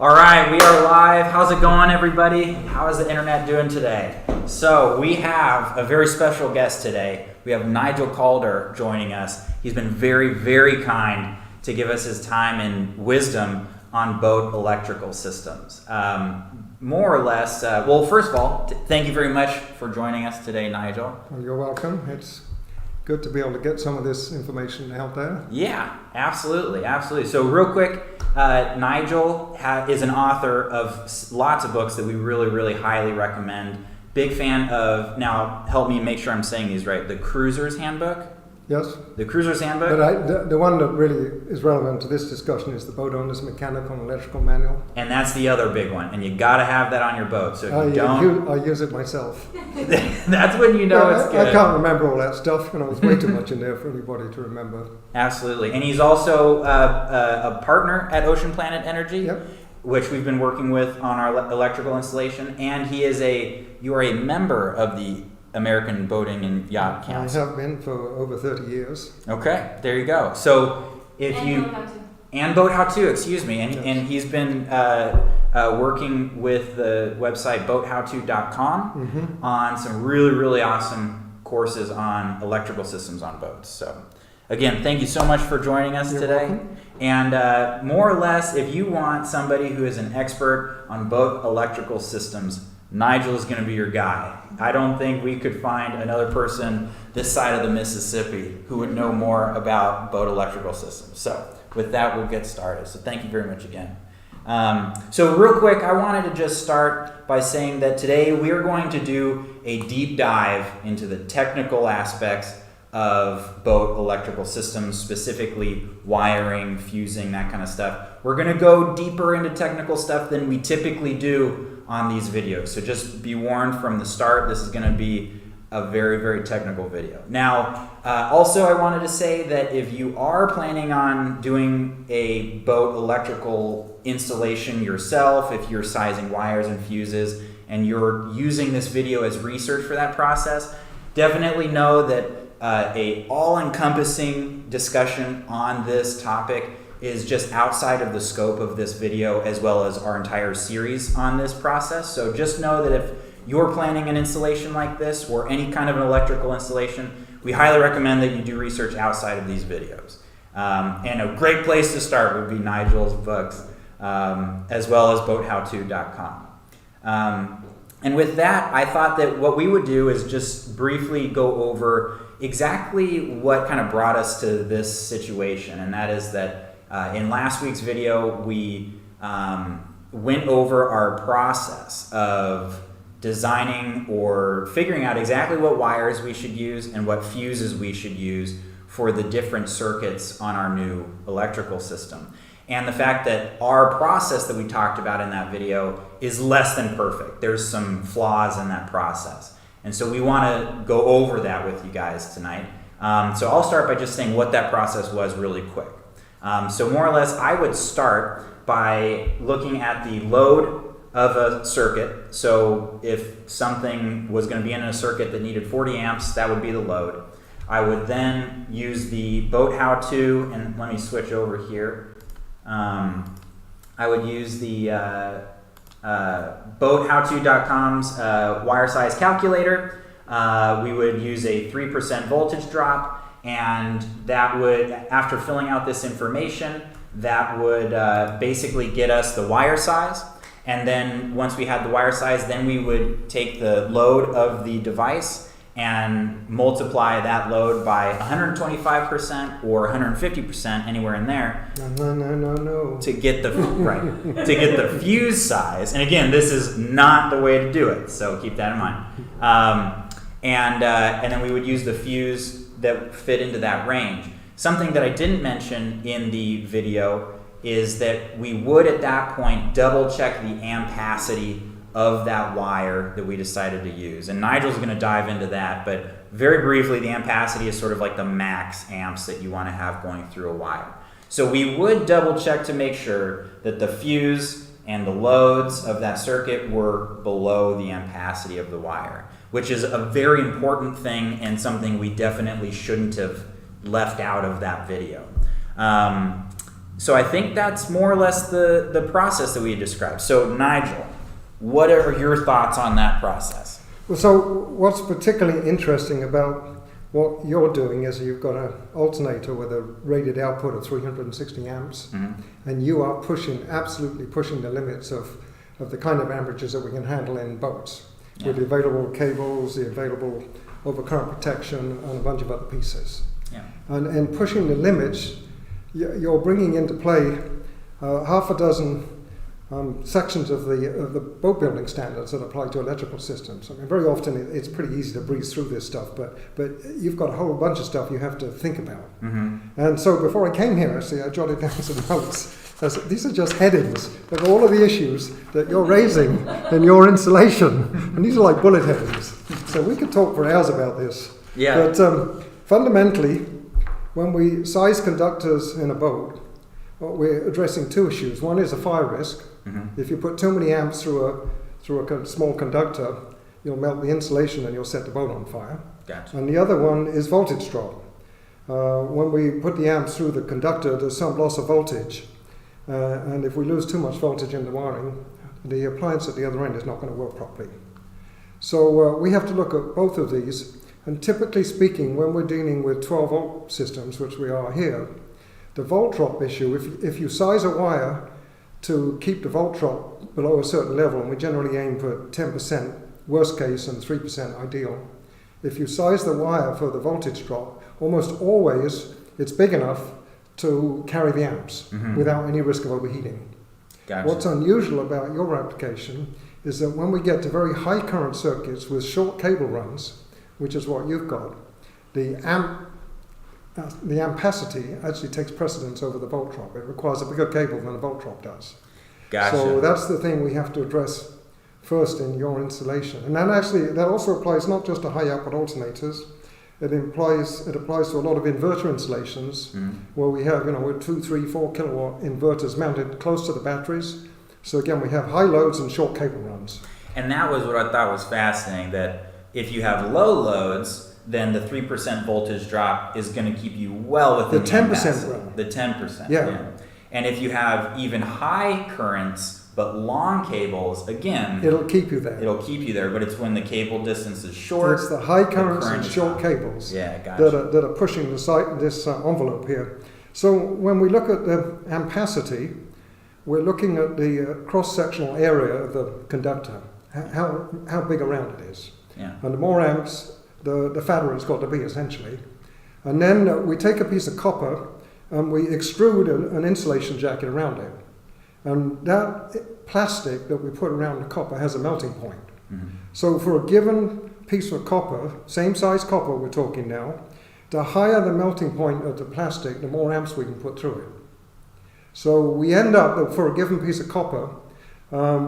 All right, we are live. How's it going, everybody? How is the internet doing today? So we have a very special guest today. We have Nigel Calder joining us. He's been very, very kind to give us his time and wisdom on boat electrical systems. More or less, well, first of all, thank you very much for joining us today, Nigel. Well, you're welcome. It's good to be able to get some of this information out there. Yeah, absolutely, absolutely. So real quick, Nigel is an author of lots of books that we really, really highly recommend. Big fan of, now help me make sure I'm saying these right, the Cruiser's Handbook? Yes. The Cruiser's Handbook? But the one that really is relevant to this discussion is the Boat Owner's Mechanical and Electrical Manual. And that's the other big one, and you got to have that on your boat. So if you I use it myself. That's when you know it's good. I can't remember all that stuff, and there's way too much in there for anybody to remember. Absolutely. And he's also a partner at Ocean Planet Energy, yep, which we've been working with on our electrical installation. And you are a member of the American Boating and Yacht Council. I have been for over 30 years. Okay, there you go. So and Boat How To, excuse me, and, yes, and he's been working with the website boathowto.com on some really, really awesome courses on electrical systems on boats. So again, thank you so much for joining us today. Welcome. And more or less, if you want somebody who is an expert on boat electrical systems, Nigel is going to be your guy. I don't think we could find another person this side of the Mississippi who would know more about boat electrical systems. So with that, we'll get started. So thank you very much again. So real quick, I wanted to just start by saying that today we are going to do a deep dive into the technical aspects of boat electrical systems, specifically wiring, fusing, that kind of stuff. We're going to go deeper into technical stuff than we typically do on these videos. So just be warned from the start, this is going to be a very, very technical video. Now, also I wanted to say that if you are planning on doing a boat electrical installation yourself, if you're sizing wires and fuses, and you're using this video as research for that process, definitely know that a all-encompassing discussion on this topic is just outside of the scope of this video, as well as our entire series on this process. So just know that if you're planning an installation like this, or any kind of an electrical installation, we highly recommend that you do research outside of these videos. And a great place to start would be Nigel's books, as well as boathowto.com. And with that, I thought that what we would do is just briefly go over exactly what kind of brought us to this situation, and that is that in last week's video, we went over our process of designing or figuring out exactly what wires we should use and what fuses we should use for the different circuits on our new electrical system. And the fact that our process that we talked about in that video is less than perfect. There's some flaws in that process. And so we want to go over that with you guys tonight. So I'll start by just saying what that process was really quick. So more or less, I would start by looking at the load of a circuit. So if something was going to be in a circuit that needed 40 amps, that would be the load. I would then use the Boat How To, and let me switch over here. I would use the boathowto.com's wire size calculator. We would use a 3% voltage drop. And that would, after filling out this information, that would basically get us the wire size. And then once we had the wire size, then we would take the load of the device and multiply that load by 125% or 150%, anywhere in there. No. To get the to get the fuse size. And again, this is not the way to do it, so keep that in mind. And then we would use the fuse that fit into that range. Something that I didn't mention in the video is that we would at that point double check the ampacity of that wire that we decided to use. And Nigel's going to dive into that, but very briefly, the ampacity is sort of like the max amps that you want to have going through a wire. So we would double check to make sure that the fuse and the loads of that circuit were below the ampacity of the wire, which is a very important thing and something we definitely shouldn't have left out of that video. So I think that's more or less the process that we described. So Nigel, what are your thoughts on that process? Well, so what's particularly interesting about what you're doing is you've got an alternator with a rated output of 360 amps, and you are absolutely pushing the limits of the kind of amperages that we can handle in boats, with the available cables, the available overcurrent protection, and a bunch of other pieces. Yeah. And pushing the limits, you're bringing into play half a dozen sections of the boat building standards that apply to electrical systems. I mean, very often it's pretty easy to breeze through this stuff, but you've got a whole bunch of stuff you have to think about. And so before I came here, actually, I jotted down some notes. These are just headings of all of the issues that you're raising in your installation, and these are like bullet headings. So we could talk for hours about this. Yeah. But fundamentally, when we size conductors in a boat, we're addressing two issues. One is a fire risk. If you put too many amps through a small conductor, you'll melt the insulation and you'll set the boat on fire. Gotcha. And the other one is voltage drop. When we put the amps through the conductor, there's some loss of voltage. And if we lose too much voltage in the wiring, the appliance at the other end is not going to work properly. So we have to look at both of these. And typically speaking, when we're dealing with 12-volt systems, which we are here, the volt drop issue, if you size a wire to keep the volt drop below a certain level, and we generally aim for 10% worst case and 3% ideal, if you size the wire for the voltage drop, almost always it's big enough to carry the amps without any risk of overheating. Gotcha. What's unusual about your application is that when we get to very high current circuits with short cable runs, which is what you've got, the ampacity actually takes precedence over the volt drop. It requires a bigger cable than a volt drop does. Gotcha. So that's the thing we have to address first in your installation. And that also applies not just to high output alternators. It applies to a lot of inverter installations where we have, with 2, 3, 4 kilowatt inverters mounted close to the batteries. So again, we have high loads and short cable runs. And that was what I thought was fascinating, that if you have low loads, then the 3% voltage drop is going to keep you well within the 10% the 10%. Yeah. And if you have even high currents but long cables, again, it'll keep you there. It'll keep you there, but it's when the cable distance is short. It's the high currents and short cables gotcha. that are pushing this envelope here. So when we look at the ampacity, we're looking at the cross-sectional area of the conductor, how big around it is. Yeah. And the more amps, the fatter it's got to be, essentially. And then we take a piece of copper and we extrude an insulation jacket around it. And that plastic that we put around the copper has a melting point. So for a given piece of copper, same size copper we're talking now, the higher the melting point of the plastic, the more amps we can put through it. So we end up that for a given piece of copper,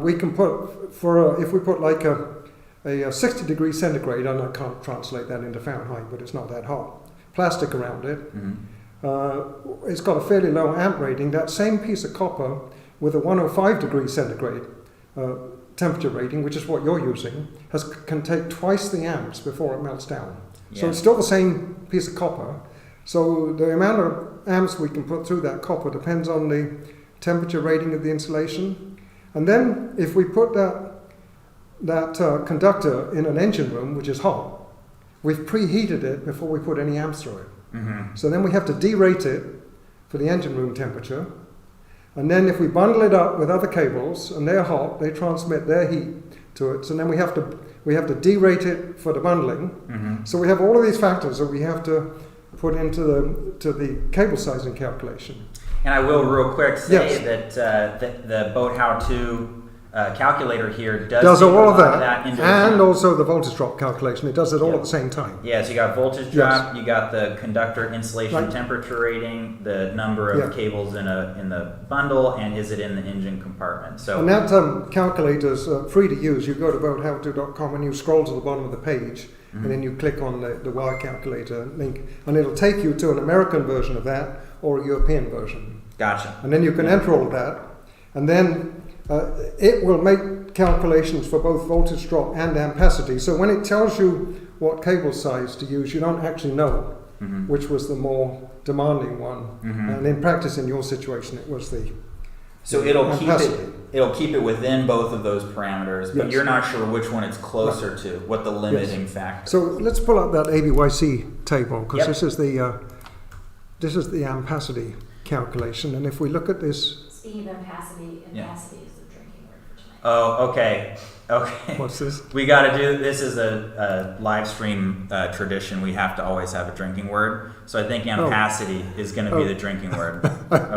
we can put, if we put like a 60 degrees centigrade, and I can't translate that into Fahrenheit, but it's not that hot, plastic around it, it's got a fairly low amp rating. That same piece of copper with a 105 degrees centigrade temperature rating, which is what you're using, can take twice the amps before it melts down. Yeah. So it's still the same piece of copper. So the amount of amps we can put through that copper depends on the temperature rating of the insulation. And then if we put that conductor in an engine room, which is hot, we've preheated it before we put any amps through it. So then we have to derate it for the engine room temperature. And then if we bundle it up with other cables and they're hot, they transmit their heat to it. So then we have to derate it for the bundling. So we have all of these factors that we have to put into the cable sizing calculation. And I will real quick say that the Boat How To calculator here does all of that and account. Also the voltage drop calculation. It does it all at the same time. Yeah, so you got voltage drop, you got the conductor insulation temperature rating, the number of cables in the bundle, and is it in the engine compartment. So and that calculator's free to use. You go to boathowto.com and you scroll to the bottom of the page, and then you click on the wire calculator link, and it'll take you to an American version of that or a European version. Gotcha. And then you can enter all of that, and then it will make calculations for both voltage drop and ampacity. So when it tells you what cable size to use, you don't actually know. which was the more demanding one. And in practice, in your situation, it was the So it'll keep it within both of those parameters, but Yes. you're not sure which one it's closer to, what the limiting factor. So let's pull up that ABYC table, because Yep. this is the ampacity calculation, and if we look at this, Speaking of ampacity, Yeah. ampacity is the drinking word for tonight. Oh, okay. Okay. what's this? We got to do this is a live stream tradition. We have to always have a drinking word. So I think ampacity is going to be the drinking word. Okay. All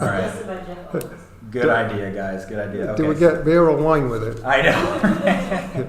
right. Suggested by Jeff Owens. Good idea, guys. Good idea. Okay. Do we get beer or wine with it? I know.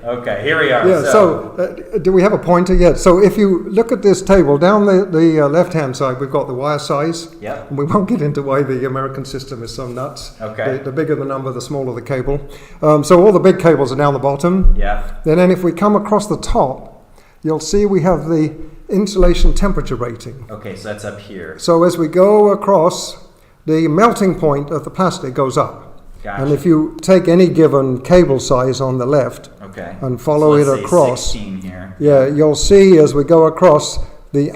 Okay, here we are. Yeah, so do we have a pointer yet? So if you look at this table, down the left-hand side, we've got the wire size. Yep. And we won't get into why the American system is so nuts. Okay. The bigger the number, the smaller the cable. So all the big cables are down the bottom. Yeah. And then if we come across the top, you'll see we have the insulation temperature rating. Okay, so that's up here. So as we go across, the melting point of the plastic goes up. Gotcha. And if you take any given cable size on the left Okay. and follow So let's it say across, 16 here. yeah, you'll see as we go across, the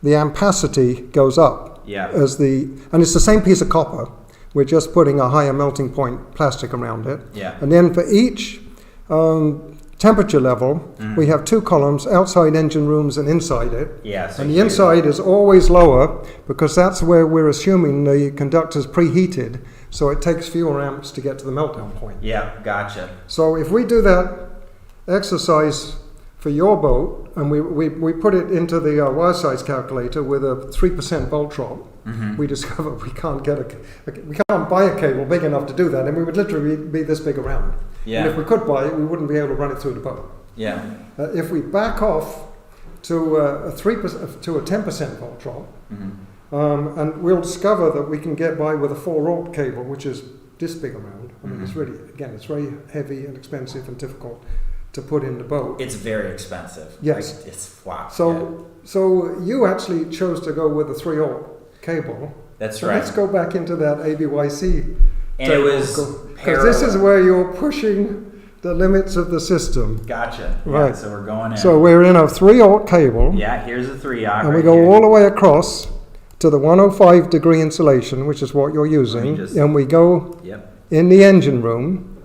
ampacity goes up. Yeah. And it's the same piece of copper. We're just putting a higher melting point plastic around it. Yeah. And then for each temperature level, we have two columns, outside engine rooms and inside it. Yeah. So And the here- inside is always lower because that's where we're assuming the conductor's preheated, so it takes fewer amps to get to the meltdown point. Yeah. Gotcha. So if we do that exercise for your boat, and we put it into the wire size calculator with a 3% volt drop, we discover we can't we can't buy a cable big enough to do that, and we would literally be this big around. Yeah. And if we could buy it, we wouldn't be able to run it through the boat. Yeah. If we back off to a 3% to a 10% volt drop, and we'll discover that we can get by with a 4-aught cable, which is this big around. I mean, it's really, again, it's very heavy and expensive and difficult to put in the boat. It's very expensive. Yes. Like, it's wow. So you actually chose to go with a 3-aught cable. That's So right. let's go back into that ABYC And it was because this is where you're pushing the limits of the system. Gotcha. Yeah, Right. So we're going in. So we're in a 3-aught cable. Yeah. Here's a 3-aught. And we go all the way across to the 105 degree insulation, which is what you're using, just- and we go Yep. in the engine room,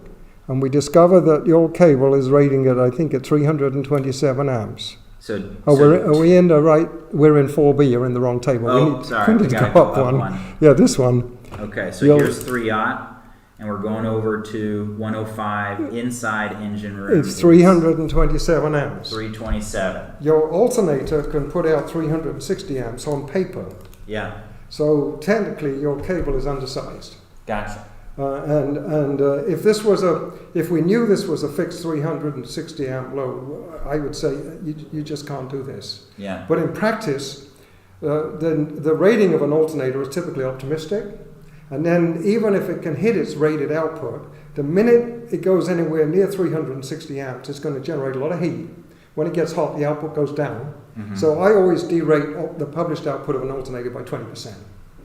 and we discover that your cable is rating at, I think, at 327 amps. So. Oh, so are we in the right? We're in 4B. You're in the wrong table. Oh, sorry. We We need to gotta go go up up one. one. Yeah, this one. Okay. So You'll- here's 3-aught, and we're going over to 105 inside engine room. It's 327 amps. 327. Your alternator can put out 360 amps on paper. Yeah. So technically, your cable is undersized. Gotcha. And if we knew this was a fixed 360 amp load, I would say you just can't do this. Yeah. But in practice, the rating of an alternator is typically optimistic, and then even if it can hit its rated output, the minute it goes anywhere near 360 amps, it's going to generate a lot of heat. When it gets hot, the output goes down. So I always derate the published output of an alternator by 20%.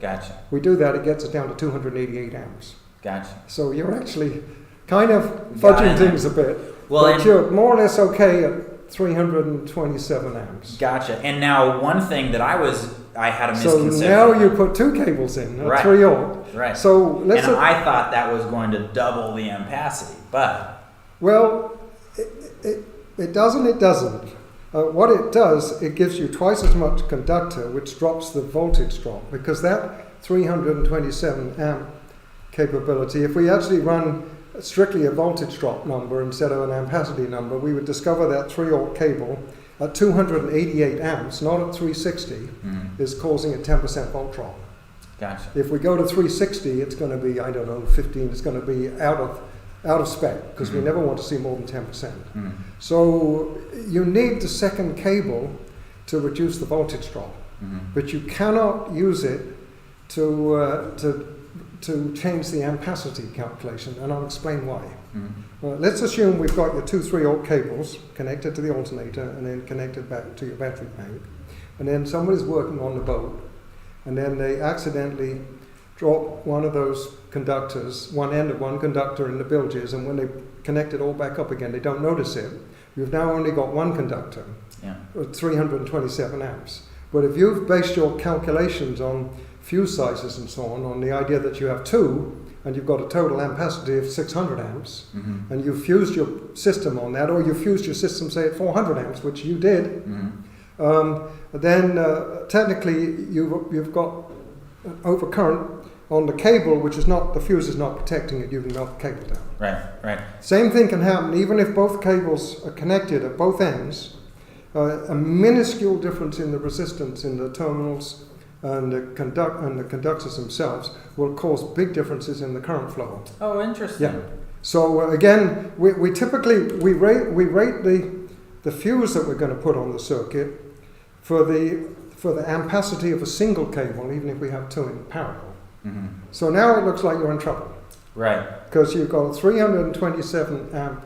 Gotcha. We do that, it gets it down to 288 amps. Gotcha. So you're actually kind of Got fudging it. things a bit, Well, but and- you're more or less okay at 327 amps. Gotcha. And now one thing that I had a So misconception. now you put two cables in, a Right. 3-aught. Right. So let's. And I thought that was going to double the ampacity, but Well, it doesn't. It doesn't. What it does, it gives you twice as much conductor, which drops the voltage drop, because that 327 amp capability, if we actually run strictly a voltage drop number instead of an ampacity number, we would discover that 3-aught cable at 288 amps, not at 360, is causing a 10% volt drop. gotcha. If we go to 360, it's going to be, I don't know, 15, it's going to be out of spec, because we never want to see more than 10%. So you need the second cable to reduce the voltage drop, but you cannot use it to change the ampacity calculation, and I'll explain why. Let's assume we've got your two 3-aught cables connected to the alternator and then connected back to your battery bank, and then somebody's working on the boat, and then they accidentally drop one of those conductors, one end of one conductor in the bilges, and when they connect it all back up again, they don't notice it. You've now only got one conductor. Yeah. 327 amps. But if you've based your calculations on fuse sizes and so on the idea that you have two, and you've got a total ampacity of 600 amps, Mm-hmm. and you've fused your system on that, or you've fused your system, say, at 400 amps, which you did, then technically you've got an overcurrent on the cable, which is not, the fuse is not protecting it, you can melt the cable down. Right, right. Same thing can happen even if both cables are connected at both ends. A minuscule difference in the resistance in the terminals and the conductors themselves will cause big differences in the current flow. Oh, interesting. Yeah. So again, we typically rate the fuse that we're going to put on the circuit for the ampacity of a single cable, even if we have two in parallel. Mm-hmm. So now it looks like you're in trouble Right. because you've got a 327 amp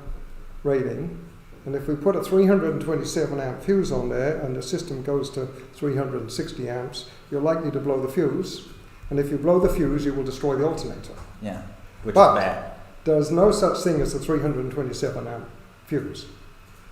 rating. And if we put a 327 amp fuse on there and the system goes to 360 amps, you're likely to blow the fuse. And if you blow the fuse, you will destroy the alternator. Yeah. Which But- is bad. There's no such thing as a 327 amp fuse.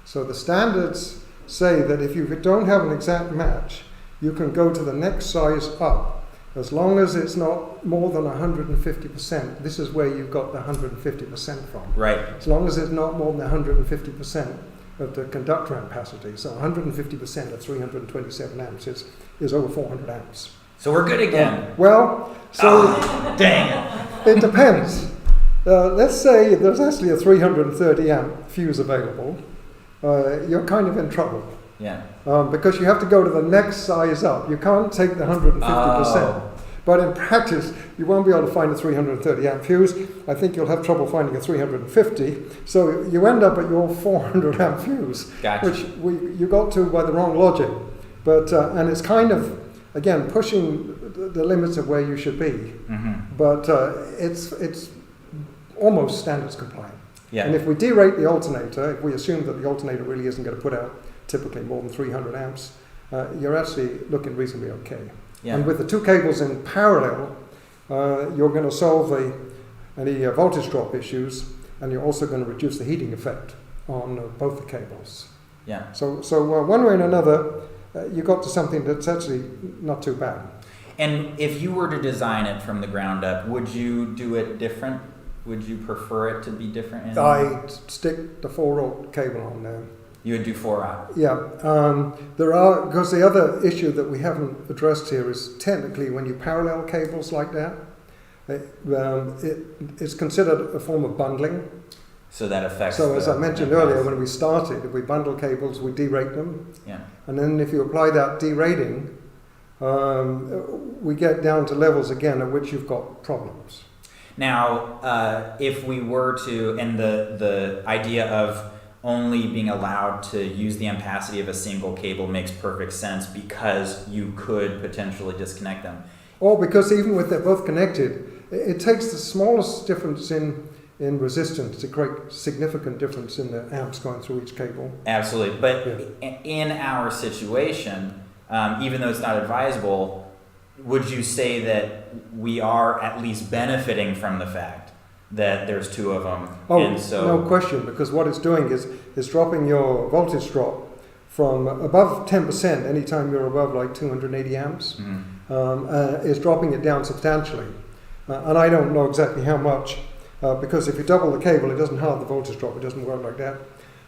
So the standards say that if you don't have an exact match, you can go to the next size up. As long as it's not more than 150%, this is where you've got the 150% from. Right. As long as it's not more than 150% of the conductor ampacity. So 150% of 327 amps is over 400 amps. So we're good again. Dang it. It depends. Let's say there's actually a 330 amp fuse available. You're kind of in trouble. Yeah. Because you have to go to the next size up. You can't take the 150%. Oh. But in practice, you won't be able to find a 330 amp fuse. I think you'll have trouble finding a 350. So you end up at your 400 amp fuse, Gotcha. which you got to by the wrong logic. But and it's kind of, again, pushing the limits of where you should be. Mm-hmm. But it's almost standards compliant. Yeah. And if we derate the alternator, if we assume that the alternator really isn't going to put out typically more than 300 amps, you're actually looking reasonably okay. Yeah. And with the two cables in parallel, you're going to solve any voltage drop issues, and you're also going to reduce the heating effect on both the cables. Yeah. So one way or another, you got to something that's actually not too bad. And if you were to design it from the ground up, would you do it different? Would you prefer it to be different? I stick the 4-aught cable on there. You would do 4-aught. Yeah, there are, because the other issue that we haven't addressed here is technically when you parallel cables like that, it's considered a form of bundling. So that affects. So as I mentioned earlier, when we started, if we bundle cables, we derate them. Yeah. And then if you apply that derating, we get down to levels again at which you've got problems. Now, if we were to, and the idea of only being allowed to use the ampacity of a single cable makes perfect sense because you could potentially disconnect them. Or because even with they're both connected, it takes the smallest difference in resistance to create significant difference in the amps going through each cable. Absolutely. But in our situation, even though it's not advisable, would you say that we are at least benefiting from the fact that there's two of them? Oh, and so, no question, because what it's doing is dropping your voltage drop from above 10% anytime you're above like 280 amps, is dropping it down substantially. And I don't know exactly how much, because if you double the cable, it doesn't halve the voltage drop, it doesn't work like that.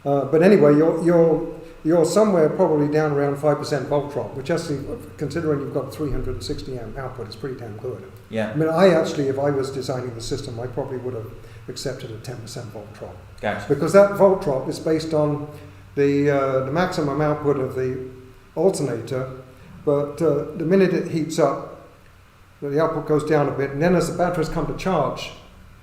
But anyway, you're somewhere probably down around 5% volt drop, which actually, considering you've got 360 amp output, is pretty damn good. yeah, I mean, I actually, if I was designing the system, I probably would have accepted a 10% volt drop. gotcha. Because that volt drop is based on the maximum output of the alternator, but the minute it heats up, the output goes down a bit, and then as the batteries come to charge,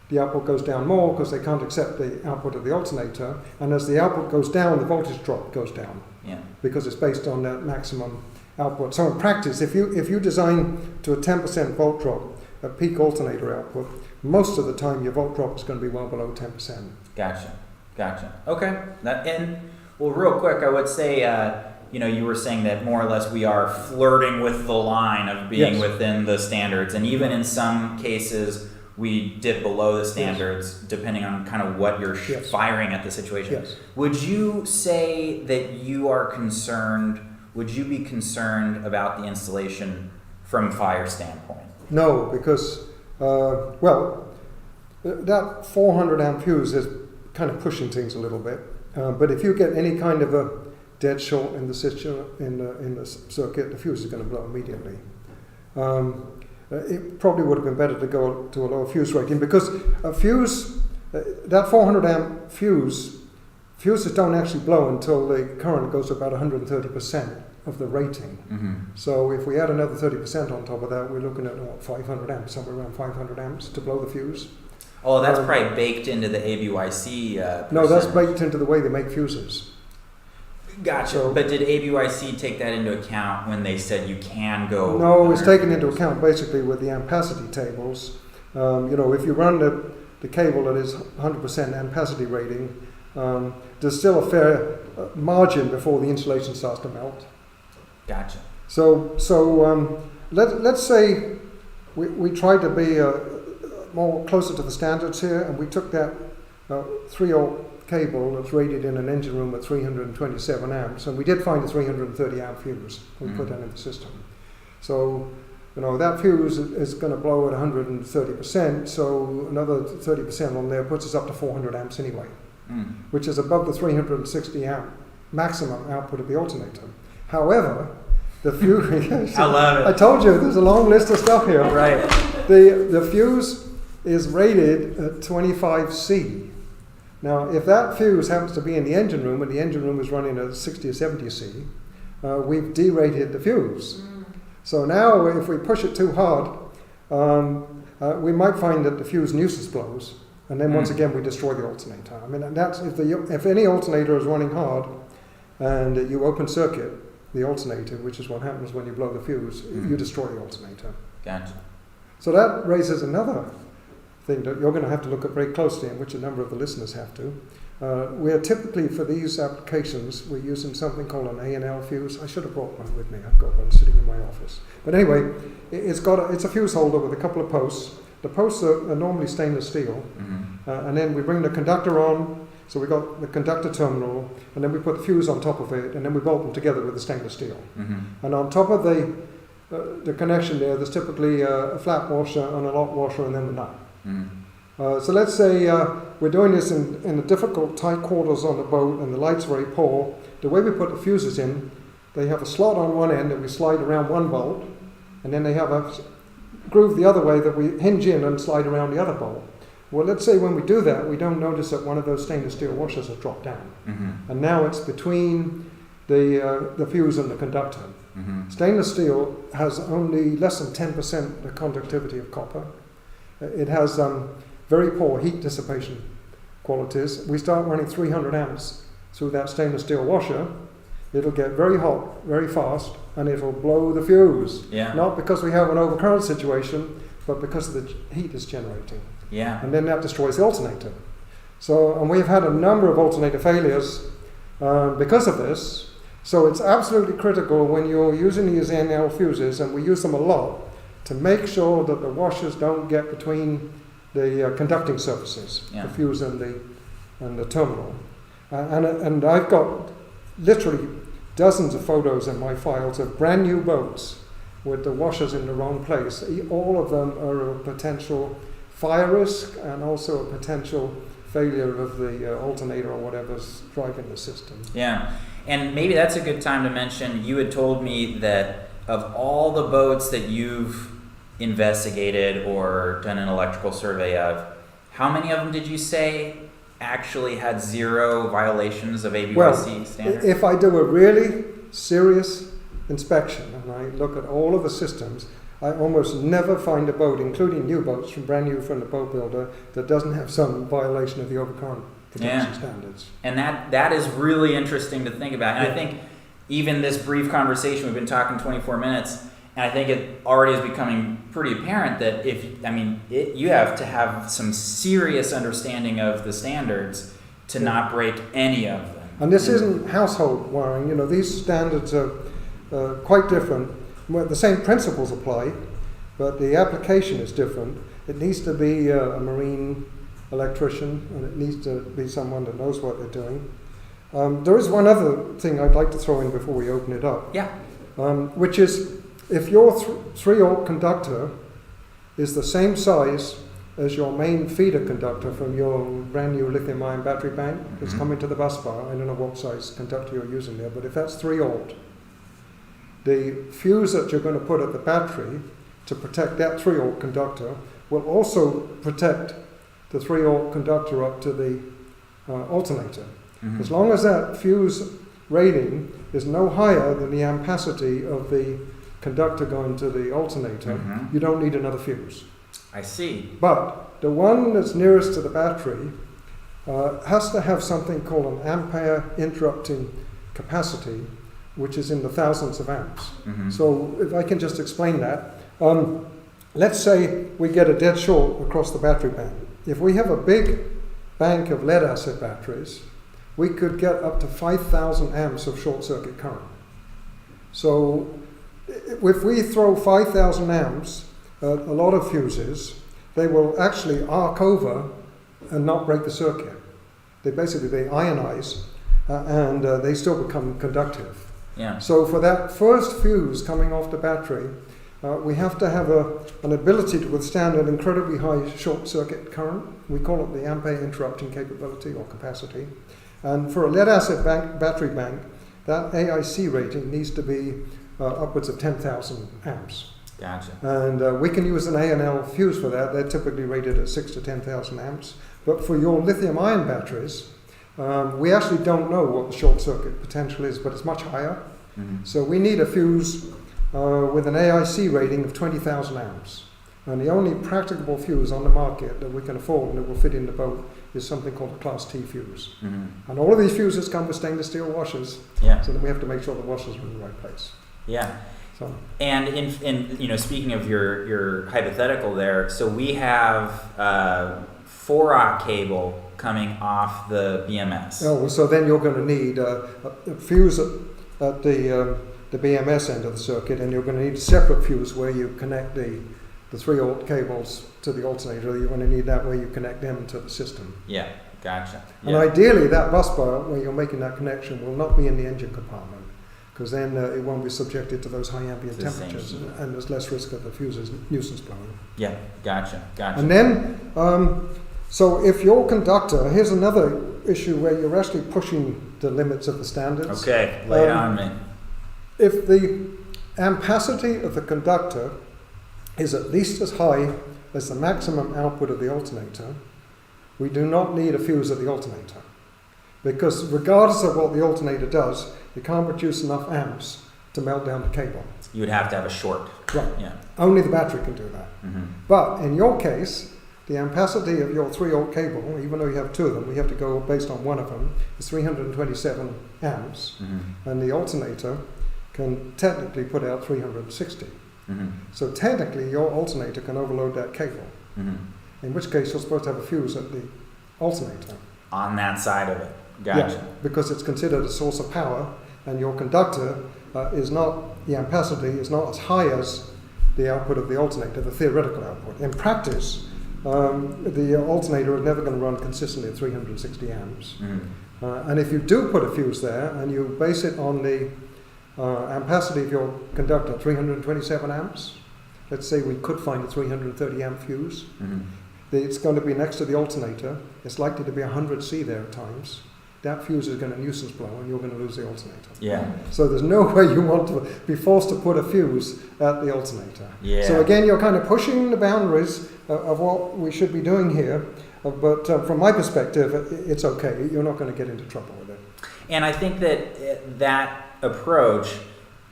the output goes down more because they can't accept the output of the alternator, and as the output goes down, the voltage drop goes down. Yeah. Because it's based on that maximum output. So in practice, if you design to a 10% volt drop at peak alternator output, most of the time your volt drop is going to be well below 10%. Gotcha. Okay. Well, real quick, I would say, you were saying that more or less we are flirting with the line of being Yes. within the standards, and even in some cases we dip below the standards depending on kind of what you're firing at the situation. Yes. Would you say that you are concerned, would you be concerned about the installation from fire standpoint? No, because, that 400 amp fuse is kind of pushing things a little bit. But if you get any kind of a dead short in the circuit, the fuse is going to blow immediately. It probably would have been better to go to a lower fuse rating, because a fuse, that 400 amp fuses don't actually blow until the current goes to about 130% of the rating. Mm-hmm. So if we add another 30% on top of that, we're looking at 500 amps, somewhere around 500 amps to blow the fuse. Oh, that's probably baked into the ABYC. No, that's baked into the way they make fuses. Gotcha. So, but did ABYC take that into account when they said you can go? No, it's taken into account basically with the ampacity tables. If you run the cable that is 100% ampacity rating, there's still a fair margin before the insulation starts to melt. Gotcha. So let's say we tried to be more closer to the standards here, and we took that 3-volt cable that's rated in an engine room at 327 amps, and we did find a 330 amp fuse. We put that in the system. So, that fuse is going to blow at 130%, so another 30% on there puts us up to 400 amps anyway, which is above the 360 amp maximum output of the alternator. However, the fuse... I love it. I told you, there's a long list of stuff here. Right. The fuse is rated at 25C. Now, if that fuse happens to be in the engine room, and the engine room is running at 60 or 70C, we've derated the fuse. So now, if we push it too hard, we might find that the fuse nuisance blows, and then once again we destroy the alternator. I mean, that's if any alternator is running hard, and you open circuit the alternator, which is what happens when you blow the fuse, you destroy the alternator. Gotcha. So that raises another thing that you're going to have to look at very closely, and which a number of the listeners have to. We are typically, for these applications, we're using something called an A&L fuse. I should have brought one with me. I've got one sitting in my office. But anyway, it's a fuse holder with a couple of posts. The posts are normally stainless steel. And then we bring the conductor on. So we got the conductor terminal, and then we put the fuse on top of it, and then we bolt them together with the stainless steel. And on top of the connection there's typically a flat washer and a lock washer, and then the nut. So let's say we're doing this in the difficult tight quarters on the boat, and the light's very poor. The way we put the fuses in, they have a slot on one end that we slide around one bolt, and then they have a groove the other way that we hinge in and slide around the other bolt. Well, let's say when we do that, we don't notice that one of those stainless steel washers has dropped down. And now it's between the fuse and the conductor. Stainless steel has only less than 10% the conductivity of copper. It has very poor heat dissipation qualities. We start running 300 amps through that stainless steel washer, it'll get very hot very fast, and it'll blow the fuse. Not because we have an overcurrent situation, but because the heat is generating. And then that destroys the alternator. And we've had a number of alternator failures because of this. So it's absolutely critical when you're using these NL fuses, and we use them a lot, to make sure that the washers don't get between the conducting surfaces, the fuse and the terminal. And I've got literally dozens of photos in my files of brand new boats with the washers in the wrong place. All of them are a potential fire risk and also a potential failure of the alternator or whatever's driving the system. And maybe that's a good time to mention, you had told me that of all the boats that you've investigated or done an electrical survey of, how many of them did you say actually had zero violations of ABYC standards? If I do a really serious inspection and I look at all of the systems, I almost never find a boat, including new boats brand new from the boat builder, that doesn't have some violation of the overcurrent protection standards. And that is really interesting to think about. And I think even this brief conversation, we've been talking 24 minutes, and I think it already is becoming pretty apparent that you have to have some serious understanding of the standards to not break any of them. And this isn't household wiring. These standards are quite different. The same principles apply, but the application is different. it needs to be a marine electrician, and it needs to be someone that knows what they're doing. There is one other thing I'd like to throw in before we open it up, Yeah. which is if your 3-volt conductor is the same size as your main feeder conductor from your brand new lithium-ion battery bank that's coming to the bus bar. I don't know what size conductor you're using there, but if that's 3-volt, the fuse that you're going to put at the battery to protect that 3-volt conductor will also protect the 3-volt conductor up to the alternator. As long as that fuse rating is no higher than the ampacity of the conductor going to the alternator, you don't need another fuse. I see. But the one that's nearest to the battery has to have something called an Ampere interrupting capacity, which is in the thousands of amps. So if I can just explain that. Let's say we get a dead short across the battery bank. If we have a big bank of lead acid batteries, we could get up to 5,000 amps of short circuit current. So if we throw 5,000 amps at a lot of fuses, they will actually arc over and not break the circuit. They ionize and they still become conductive. Yeah. So for that first fuse coming off the battery, we have to have an ability to withstand an incredibly high short circuit current. We call it the Ampere interrupting capability or capacity. And for a lead acid battery bank, that AIC rating needs to be upwards of 10,000 amps. Gotcha. And we can use an A&L fuse for that. They're typically rated at 6,000 to 10,000 amps. But for your lithium-ion batteries, we actually don't know what the short circuit potential is, but it's much higher. So we need a fuse with an AIC rating of 20,000 amps. And the only practicable fuse on the market that we can afford and that will fit in the boat is something called a Class T fuse. And all of these fuses come with stainless steel washers, so that we have to make sure the washers are in the right place. Yeah. So. And in speaking of your hypothetical there, so we have 4-aught cable coming off the BMS. Oh, so then you're going to need a fuse at the BMS end of the circuit, and you're going to need a separate fuse where you connect the 3-volt cables to the alternator. You're going to need that where you connect them to the system. Yeah, gotcha. And ideally, that bus bar where you're making that connection will not be in the engine compartment, because then it won't be subjected to those high ambient temperatures, and there's less risk of the fuses nuisance blowing. Yeah, gotcha. And then, so if your conductor, here's another issue where you're actually pushing the limits of the standards. Okay, lay it on me. If the ampacity of the conductor is at least as high as the maximum output of the alternator, we do not need a fuse at the alternator. Because regardless of what the alternator does, it can't produce enough amps to melt down the cable. You would have to have a short. Right. Yeah. Only the battery can do that. But in your case, the ampacity of your 3-volt cable, even though you have two of them, we have to go based on one of them, is 327 amps, and the alternator can technically put out 360. So technically your alternator can overload that cable, in which case you're supposed to have a fuse at the alternator. On that side of it. Gotcha. Yeah, because it's considered a source of power, and your conductor is not, the ampacity is not as high as the output of the alternator, the theoretical output. In practice, the alternator is never going to run consistently at 360 amps. And if you do put a fuse there and you base it on the ampacity of your conductor, 327 amps, let's say we could find a 330 amp fuse, it's going to be next to the alternator, it's likely to be 100 C there at times. That fuse is going to nuisance blow and you're going to lose the alternator. Yeah. So there's no way you want to be forced to put a fuse at the alternator. Yeah. So again, you're kind of pushing the boundaries of what we should be doing here. But from my perspective, it's okay. You're not going to get into trouble with it. And I think that that approach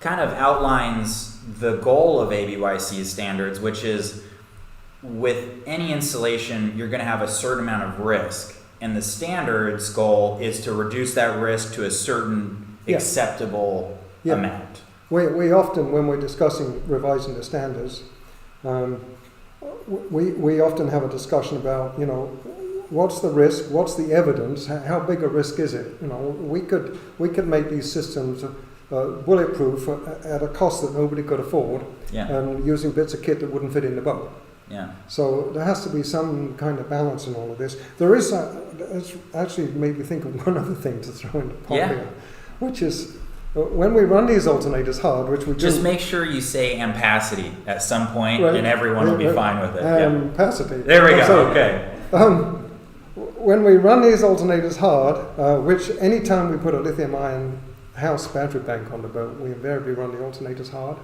kind of outlines the goal of ABYC standards, which is with any installation, you're going to have a certain amount of risk. And the standards goal is to reduce that risk to a certain acceptable amount. We often, when we're discussing revising the standards, we often have a discussion about, what's the risk, what's the evidence, how big a risk is it? We could make these systems bulletproof at a cost that nobody could afford, and using bits of kit that wouldn't fit in the boat. Yeah. So there has to be some kind of balance in all of this. There is, it's actually made me think of one other thing to throw into pot here, which is when we run these alternators hard, which we Just do, make sure you say ampacity at some point, Right. and everyone will be fine with it. ampacity. There we go. So, Okay. when we run these alternators hard, which any time we put a lithium-ion house battery bank on the boat, we invariably run the alternators hard.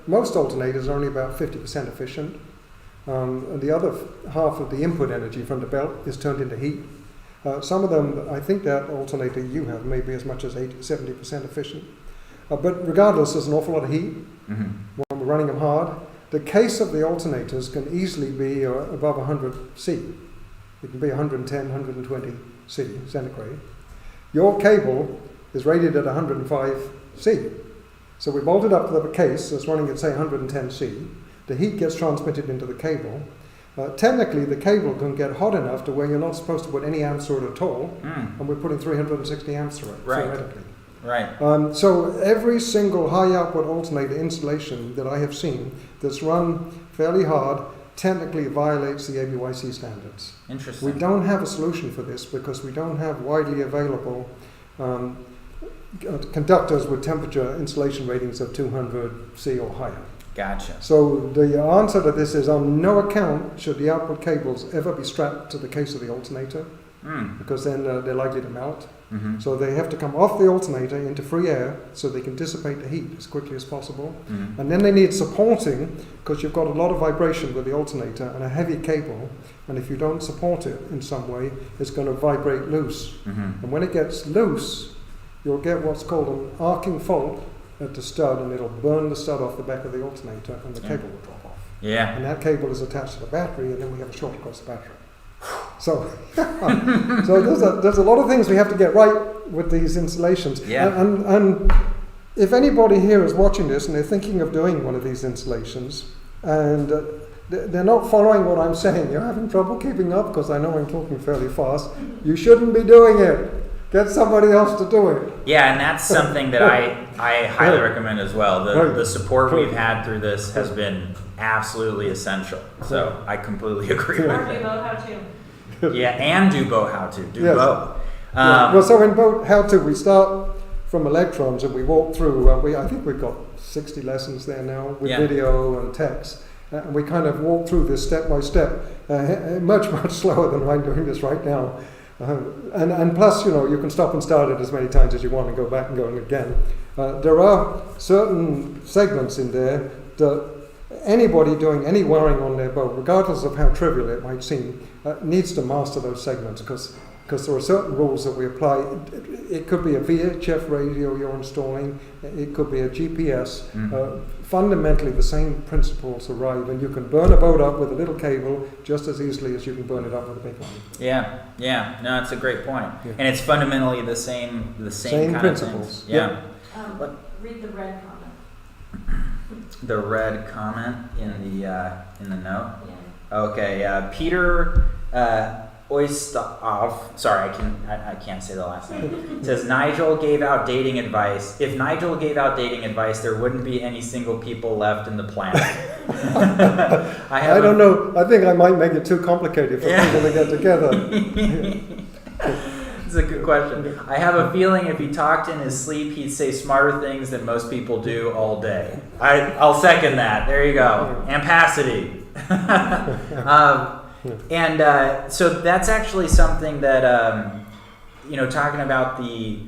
Most alternators are only about 50% efficient. And the other half of the input energy from the belt is turned into heat. Some of them, I think that alternator you have may be as much as 70% efficient. But regardless, there's an awful lot of heat when we're running them hard. The case of the alternators can easily be above 100 C. It can be 110, 120 C centigrade. Your cable is rated at 105 C. So we bolt it up to the case that's running at, say, 110 C. The heat gets transmitted into the cable. Technically, the cable can get hot enough to where you're not supposed to put any amps through it at all, and we're putting 360 amps through it, theoretically. Right. So every single high output alternator installation that I have seen that's run fairly hard technically violates the ABYC standards. Interesting. We don't have a solution for this because we don't have widely available conductors with temperature insulation ratings of 200 C or higher. Gotcha. So the answer to this is on no account should the output cables ever be strapped to the case of the alternator, because then they're likely to melt. So they have to come off the alternator into free air so they can dissipate the heat as quickly as possible. And then they need supporting because you've got a lot of vibration with the alternator and a heavy cable, and if you don't support it in some way, it's going to vibrate loose. And when it gets loose, you'll get what's called an arcing fault at the stud, and it'll burn the stud off the back of the alternator and the cable will drop off. Yeah. And that cable is attached to the battery, and then we have a short across the battery. So, so there's a lot of things we have to get right with these installations. Yeah. And if anybody here is watching this and they're thinking of doing one of these installations, and they're not following what I'm saying, you're having trouble keeping up because I know I'm talking fairly fast, you shouldn't be doing it. Get somebody else to do it. Yeah, and that's something that I highly recommend as well. The support we've had through this has been absolutely essential. So I completely agree with Or it. do both how to. Yeah, and do both how to. Do Yes. both. Well, so in both how to, we start from electrons and we walk through, I think we've got 60 lessons there now with video and text. And we kind of walk through this step by step, much, much slower than I'm doing this right now. And plus, you can stop and start it as many times as you want and go back and go again. There are certain segments in there that anybody doing any wiring on their boat, regardless of how trivial it might seem, needs to master those segments because there are certain rules that we apply. It could be a VHF radio you're installing, it could be a GPS. Fundamentally, the same principles arrive, and you can burn a boat up with a little cable just as easily as you can burn it up with a big one. Yeah. No, that's a great point. Yeah. And it's fundamentally the same kind principles. of things. Yeah. Read the red comment. The red comment in the note. Yeah. Okay. Peter Oistov. Sorry, I can't say the last name. It says Nigel gave out dating advice. If Nigel gave out dating advice, there wouldn't be any single people left in the planet. I don't know. I think I might make it too complicated for people to get together. It's a good question. I have a feeling if he talked in his sleep, he'd say smarter things than most people do all day. I'll second that. There you go. Ampacity. And so that's actually something that, talking about the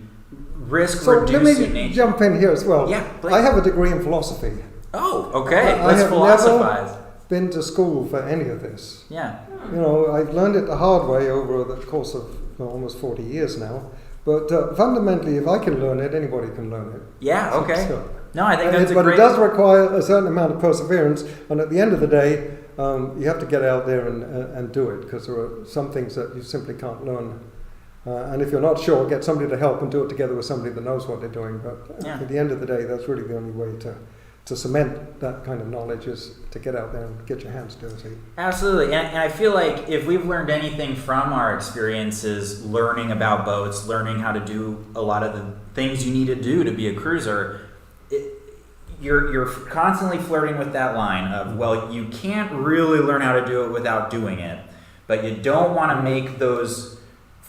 risk-reducing nature. Let me jump in here as well. Yeah, please. I have a degree in philosophy. Oh, okay. I Let's have philosophize. never been to school for any of this. Yeah. I've learned it the hard way over the course of almost 40 years now. But fundamentally, if I can learn it, anybody can learn it. Yeah, okay. So, No, I think that's a but great... it does require a certain amount of perseverance, and at the end of the day, you have to get out there and do it, because there are some things that you simply can't learn. And if you're not sure, get somebody to help and do it together with somebody that knows what they're doing. But at the end of the day, that's really the only way to cement that kind of knowledge, is to get out there and get your hands dirty. Absolutely. And I feel like if we've learned anything from our experiences learning about boats, learning how to do a lot of the things you need to do to be a cruiser, you're constantly flirting with that line of, well, you can't really learn how to do it without doing it, but you don't want to make those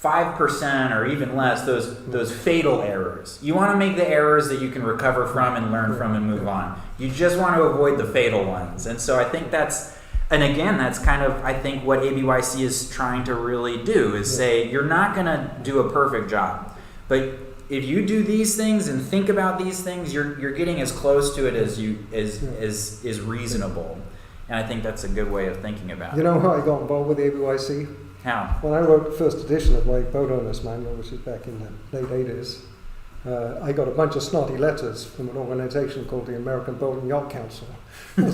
5% or even less, those fatal errors. You want to make the errors that you can recover from and learn from and move on. You just want to avoid the fatal ones. And so I think that's kind of, I think, what ABYC is trying to really do, is say, you're not going to do a perfect job. But if you do these things and think about these things, you're getting as close to it as is reasonable. And I think that's a good way of thinking about it. You know how I got involved with the ABYC? How? When I wrote the first edition of my boat owner's manual, which is back in the late 80s, I got a bunch of snotty letters from an organization called the American Boat and Yacht Council. There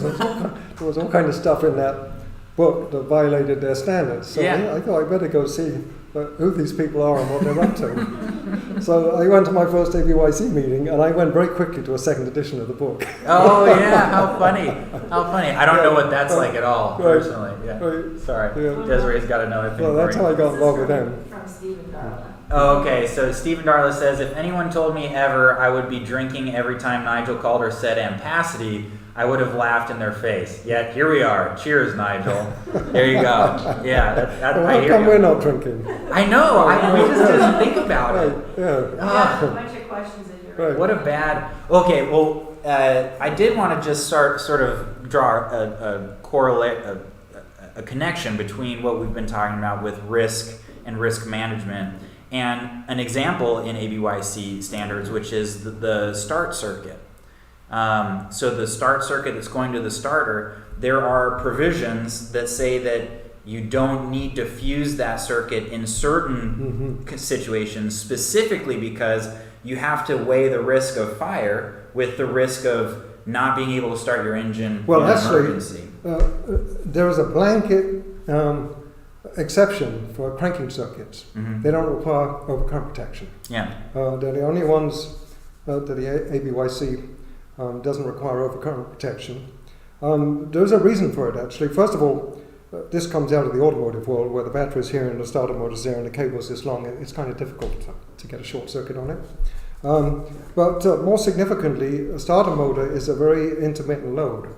was all kind of stuff in that book that violated their standards. So I thought I'd better go see who these people are and what they're up to. So I went to my first ABYC meeting, and I went very quickly to a second edition of the book. Oh yeah, how funny! How funny! I don't know what that's like at all, personally. Yeah. Right. Sorry, Yeah. Desiree's got another thing. Well, that's for you. how I got involved with them. From Stephen Darla. Oh, okay, so Stephen Darla says, if anyone told me ever I would be drinking every time Nigel Calder said ampacity, I would have laughed in their face. Yet here we are. Cheers, Nigel. There you go. Yeah, Well, I how hear come you. we're not drinking? I know. We just didn't think about it. Right, yeah. Yeah, a bunch of questions in your Right. What a bad. Okay, well, I did want to just sort of draw a connection between what we've been talking about with risk and risk management, and an example in ABYC standards, which is the start circuit. So the start circuit that's going to the starter, there are provisions that say that you don't need to fuse that circuit in certain situations, specifically because you have to weigh the risk of fire with the risk of not being able to start your engine in an emergency. There is a blanket exception for cranking circuits. They don't require overcurrent protection. Yeah. They're the only ones that the ABYC doesn't require overcurrent protection. There's a reason for it, actually. First of all, this comes out of the automotive world, where the battery is here and the starter motor is there and the cable is this long. It's kind of difficult to get a short circuit on it. But more significantly, a starter motor is a very intermittent load.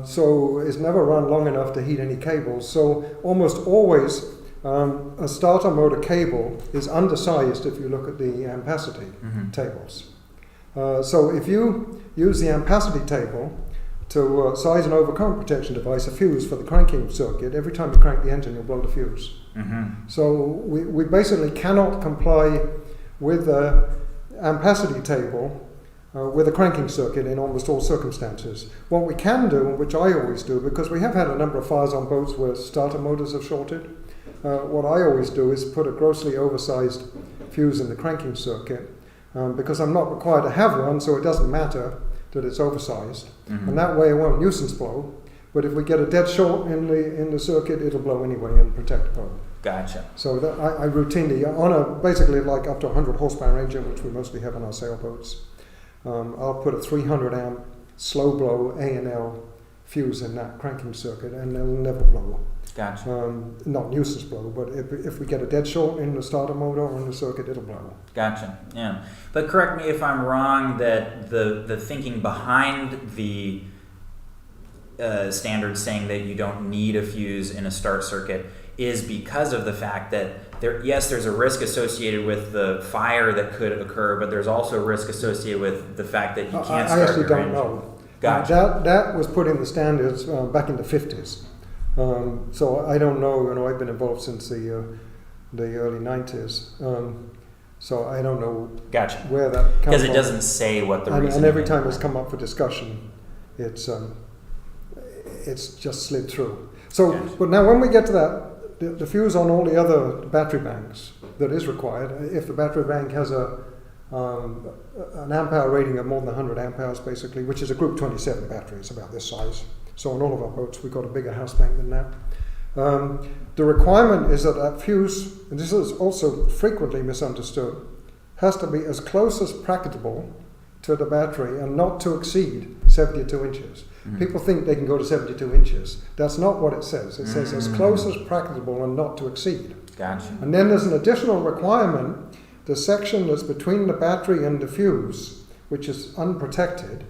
So it's never run long enough to heat any cables. So almost always a starter motor cable is undersized if you look at the ampacity tables. So if you use the ampacity table to size an overcurrent protection device, a fuse for the cranking circuit, every time you crank the engine, you'll blow the fuse. So we basically cannot comply with the ampacity table with a cranking circuit in almost all circumstances. What we can do, which I always do, because we have had a number of fires on boats where starter motors have shorted, what I always do is put a grossly oversized fuse in the cranking circuit, because I'm not required to have one, so it doesn't matter that it's oversized. And that way it won't nuisance blow. But if we get a dead short in the circuit, it'll blow anyway and protect the boat. Gotcha. So that I routinely, on a basically like up to 100 horsepower engine, which we mostly have on our sailboats, I'll put a 300 amp slow blow A&L fuse in that cranking circuit, and it'll never blow. Gotcha. Not nuisance blow, but if we get a dead short in the starter motor or in the circuit, it'll blow. Gotcha. Yeah. But correct me if I'm wrong, that the thinking behind the standard saying that you don't need a fuse in a start circuit is because of the fact that there's a risk associated with the fire that could occur, but there's also risk associated with the fact that you can't start I actually your don't engine. know. Gotcha. That was put in the standards back in the 50s. So I don't know. I've been involved since the early 90s. So I don't know Gotcha. where that comes from. Because it doesn't say what the reason. And every time it's come up for discussion, it's just slid through. So, Gotcha. but now when we get to that, the fuse on all the other battery banks that is required, if the battery bank has an ampere rating of more than 100 amperes, basically, which is a Group 27 battery, it's about this size. So on all of our boats, we've got a bigger house bank than that. The requirement is that fuse, and this is also frequently misunderstood, has to be as close as practicable to the battery and not to exceed 72 inches. People think they can go to 72 inches. That's not what it says. It says as close as practicable and not to exceed. Gotcha. And then there's an additional requirement. The section that's between the battery and the fuse which is unprotected,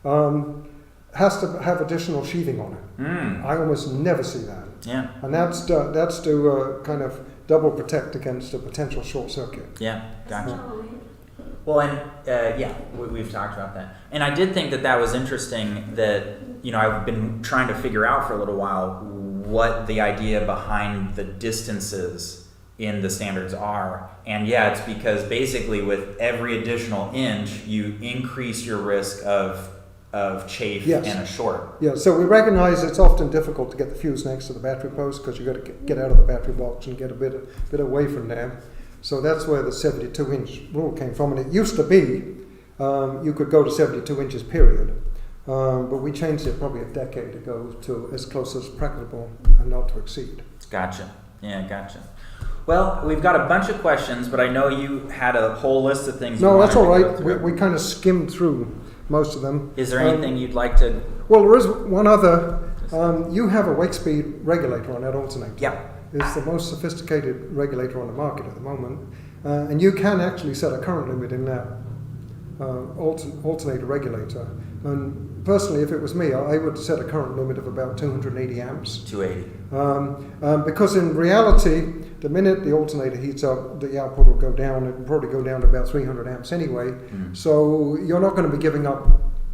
Mm. has to have additional sheathing on it. I almost never see that. Yeah. And that's to kind of double protect against a potential short circuit. Yeah. Gotcha. That's not weird. Well, and we've talked about that, and I did think that was interesting. That I've been trying to figure out for a little while what the idea behind the distances in the standards are, and it's because basically with every additional inch, you increase your risk of chafe Yes. and a short. Yeah, so we recognize it's often difficult to get the fuse next to the battery post because you've got to get out of the battery box and get a bit away from there. So that's where the 72-inch rule came from. And it used to be you could go to 72 inches, period. But we changed it probably a decade ago to as close as practicable and not to exceed. Gotcha. Yeah, gotcha. Well, we've got a bunch of questions, but I know you had a whole list of things. No, that's all wanted to right. go through. We kind of skimmed through most of them. Is there anything you'd like to? Well, there is one other. You have a wake speed regulator on that alternator. Yeah. It's the most sophisticated regulator on the market at the moment. And you can actually set a current limit in that alternator regulator. And personally, if it was me, I would set a current limit of about 280 amps. 280. Because in reality, the minute the alternator heats up, the output will go down. It will probably go down to about 300 amps anyway. So you're not going to be giving up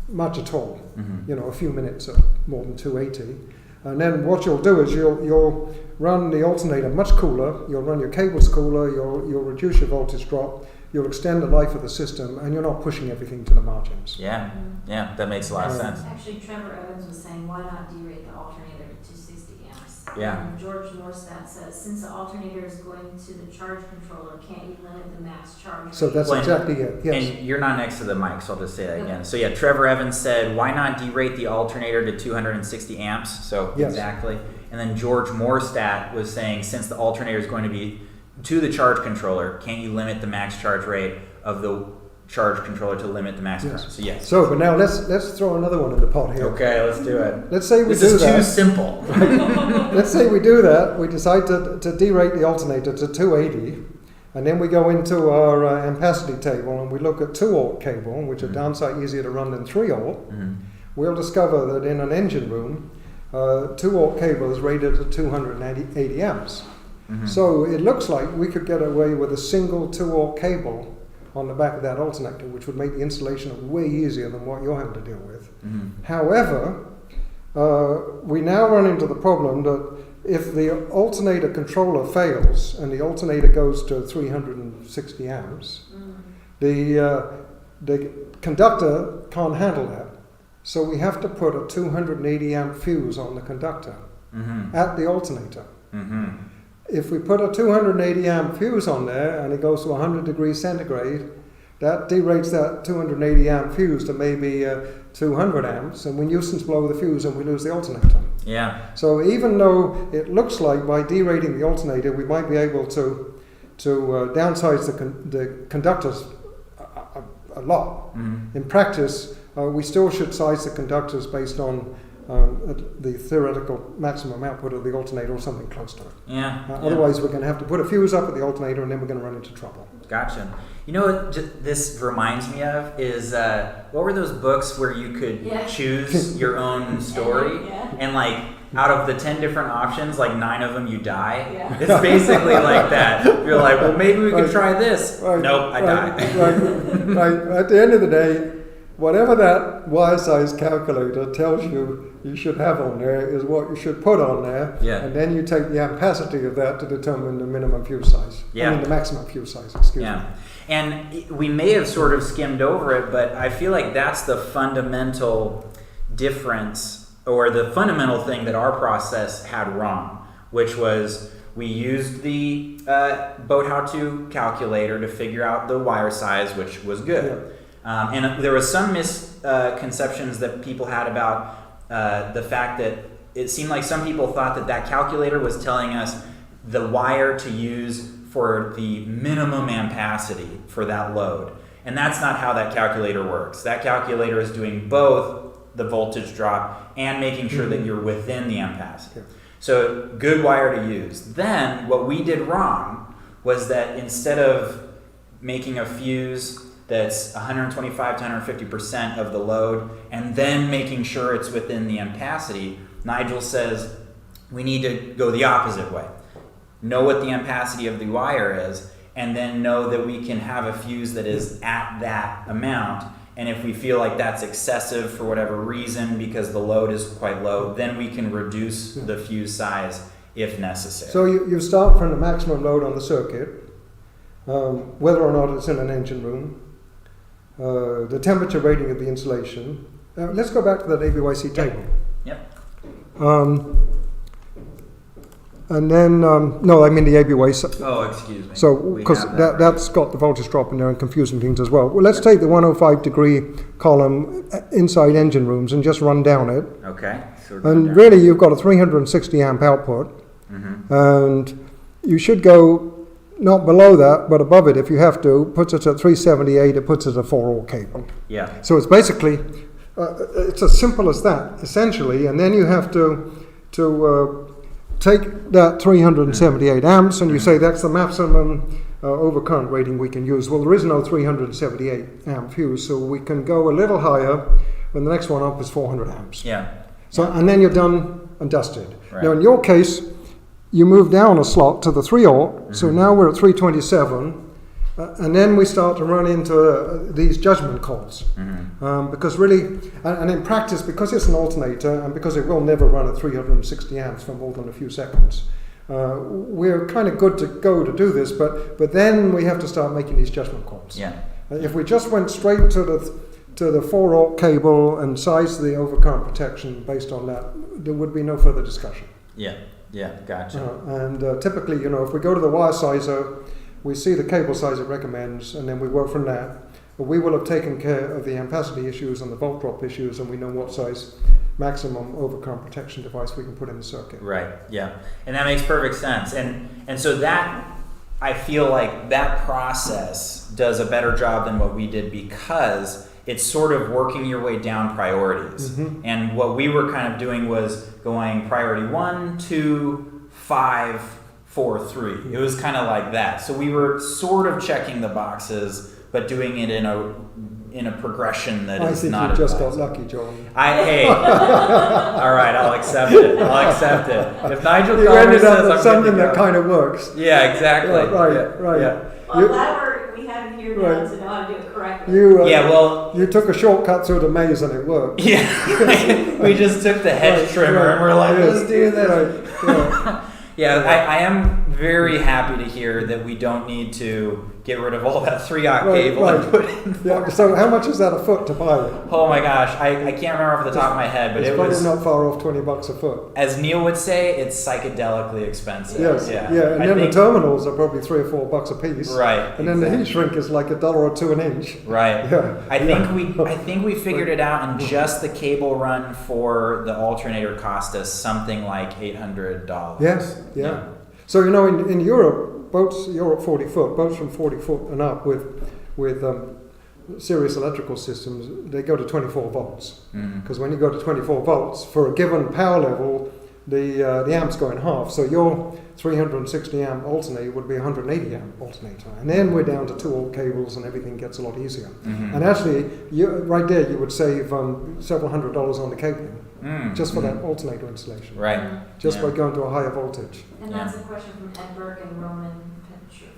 much at all. A few minutes at more than 280. And then what you'll do is you'll run the alternator much cooler. You'll run your cables cooler. You'll reduce your voltage drop. You'll extend the life of the system, and you're not pushing everything to the margins. Yeah, that makes a lot of sense. Actually, Trevor Evans was saying, why not derate the alternator to 260 amps? Yeah. And George Morstadt says, since the alternator is going to the charge controller, can't you limit the max charge So rate? that's exactly it. Yes. And you're not next to the mic, so I'll just say that again. So Trevor Evans said, why not derate the alternator to 260 amps? So Yes. exactly. And then George Morstadt was saying, since the alternator is going to be to the charge controller, can't you limit the max charge rate of the charge controller to limit the max current? So yes. So, but now let's throw another one in the pot here. Okay, let's do it. Let's say we This do is that. too simple. Let's say we do that. We decide to derate the alternator to 280, and then we go into our ampacity table and we look at 2-aught cable, which are downside easier to run than 3-aught. We'll discover that in an engine room, 2-aught cable is rated at 280 amps. So it looks like we could get away with a single 2-aught cable on the back of that alternator, which would make the installation way easier than what you're having to deal with. However, we now run into the problem that if the alternator controller fails and the alternator goes to 360 amps, the conductor can't handle that. So we have to put a 280 amp fuse on the conductor at the alternator. If we put a 280 amp fuse on there and it goes to 100 degrees centigrade, that derates that 280 amp fuse to maybe 200 amps, and we nuisance blow the fuse and we lose the alternator. Yeah. So even though it looks like by derating the alternator we might be able to downsize the conductors a lot, in practice we still should size the conductors based on the theoretical maximum output of the alternator or something close to it. Otherwise we're going to have to put a fuse up at the alternator and then we're going to run into trouble. Gotcha. You know what this reminds me of is, what were those books where you could choose your own story? And like, out of the 10 different options, like 9 of them you die. It's basically like that. You're like, well, maybe we could try this. Nope, I die. Right. At the end of the day, whatever that wire size calculator tells you should have on there is what you should put on there. And then you take the ampacity of that to determine the minimum fuse size. I mean the maximum fuse size, excuse me. And we may have sort of skimmed over it, but I feel like that's the fundamental difference, or the fundamental thing that our process had wrong, which was we used the boat how-to calculator to figure out the wire size, which was good. And there was some misconceptions that people had about the fact that it seemed like some people thought that calculator was telling us the wire to use for the minimum ampacity for that load. And that's not how that calculator works. That calculator is doing both the voltage drop and making sure that you're within the ampacity. So good wire to use. Then what we did wrong was that instead of making a fuse that's 125 to 150% of the load, and then making sure it's within the ampacity. Nigel says we need to go the opposite way. Know what the ampacity of the wire is, and then know that we can have a fuse that is at that amount. And if we feel like that's excessive for whatever reason because the load is quite low, then we can reduce the fuse size if necessary. So you start from the maximum load on the circuit, whether or not it's in an engine room, the temperature rating of the insulation. Let's go back to that ABYC table. Yep. And then, no, I mean the ABYC. Oh, excuse me. So, We because have that that's got the voltage drop in there and confusing things as well. Well, let's take the 105 degree column inside engine rooms and just run down it. Okay. So we're going And down. really, you've got a 360 amp output, and you should go not below that, but above it if you have to. Puts it at 378. It puts it at 4-aught cable. Yeah. So it's basically it's as simple as that, essentially. And then you have to take that 378 amps, and you say that's the maximum overcurrent rating we can use. Well, there is no 378 amp fuse, so we can go a little higher. And the next one up is 400 amps. Yeah. So, and then you're done and dusted. Right. Now, in your case, you move down a slot to the 3-aught, so now we're at 327, and then we start to run into these judgment calls. Because really, and in practice, because it's an alternator, and because it will never run at 360 amps for more than a few seconds, we're kind of good to go to do this, but then we have to start making these judgment calls. Yeah. If we just went straight to the 4-aught cable and sized the overcurrent protection based on that, there would be no further discussion. Yeah. Yeah. Gotcha. And typically, if we go to the wire sizer, we see the cable size it recommends, and then we work from that. But we will have taken care of the ampacity issues and the volt drop issues, and we know what size maximum overcurrent protection device we can put in the circuit. Right. Yeah. And that makes perfect sense. And so that, I feel like that process does a better job than what we did because it's sort of working your way down priorities. And what we were kind of doing was going priority 1, 2, 5, 4, 3. It was kind of like that. So we were sort of checking the boxes, but doing it in a progression that is not. I think you just got advisable. lucky, John. Hey, all right, I'll accept it. If Nigel You Calder ended up says with I'm something good to that go. kind of works. Yeah, exactly. Right. Yeah. Well, I'm glad we have him here now Right. to know how to do it correctly. You took a shortcut through the maze and it worked. Yeah, we just took the hedge trimmer and we're like, let's do this. Right. Yeah, I am very happy to hear that we don't need to get rid of all that 3-aught cable and put in. Yeah. So how much is that a foot to buy it? Oh my gosh, I can't remember off the top of my head, but it's it probably was not far off $20 a foot. As Neil would say, it's psychedelically expensive. Yes, Yeah. and then the terminals are probably $3 or $4 a piece. Right. And then the heat shrink is like $1 or $2 an inch. Right. Yeah. I think we figured it out, and just the cable run for the alternator cost us something like $800. Yes. Yeah. So in Europe, boats 40 foot, boats from 40 foot and up with serious electrical systems, they go to 24 volts. Because when you go to 24 volts for a given power level, the amps go in half. So your 360 amp alternator would be 180 amp alternator, and then we're down to 2-aught cables, and everything gets a lot easier. And actually, right there, you would save several $100s on the cabling. Just for that alternator installation. Right. Just by going to a higher voltage. And that's a question from Ed Burke and Roman Pincher.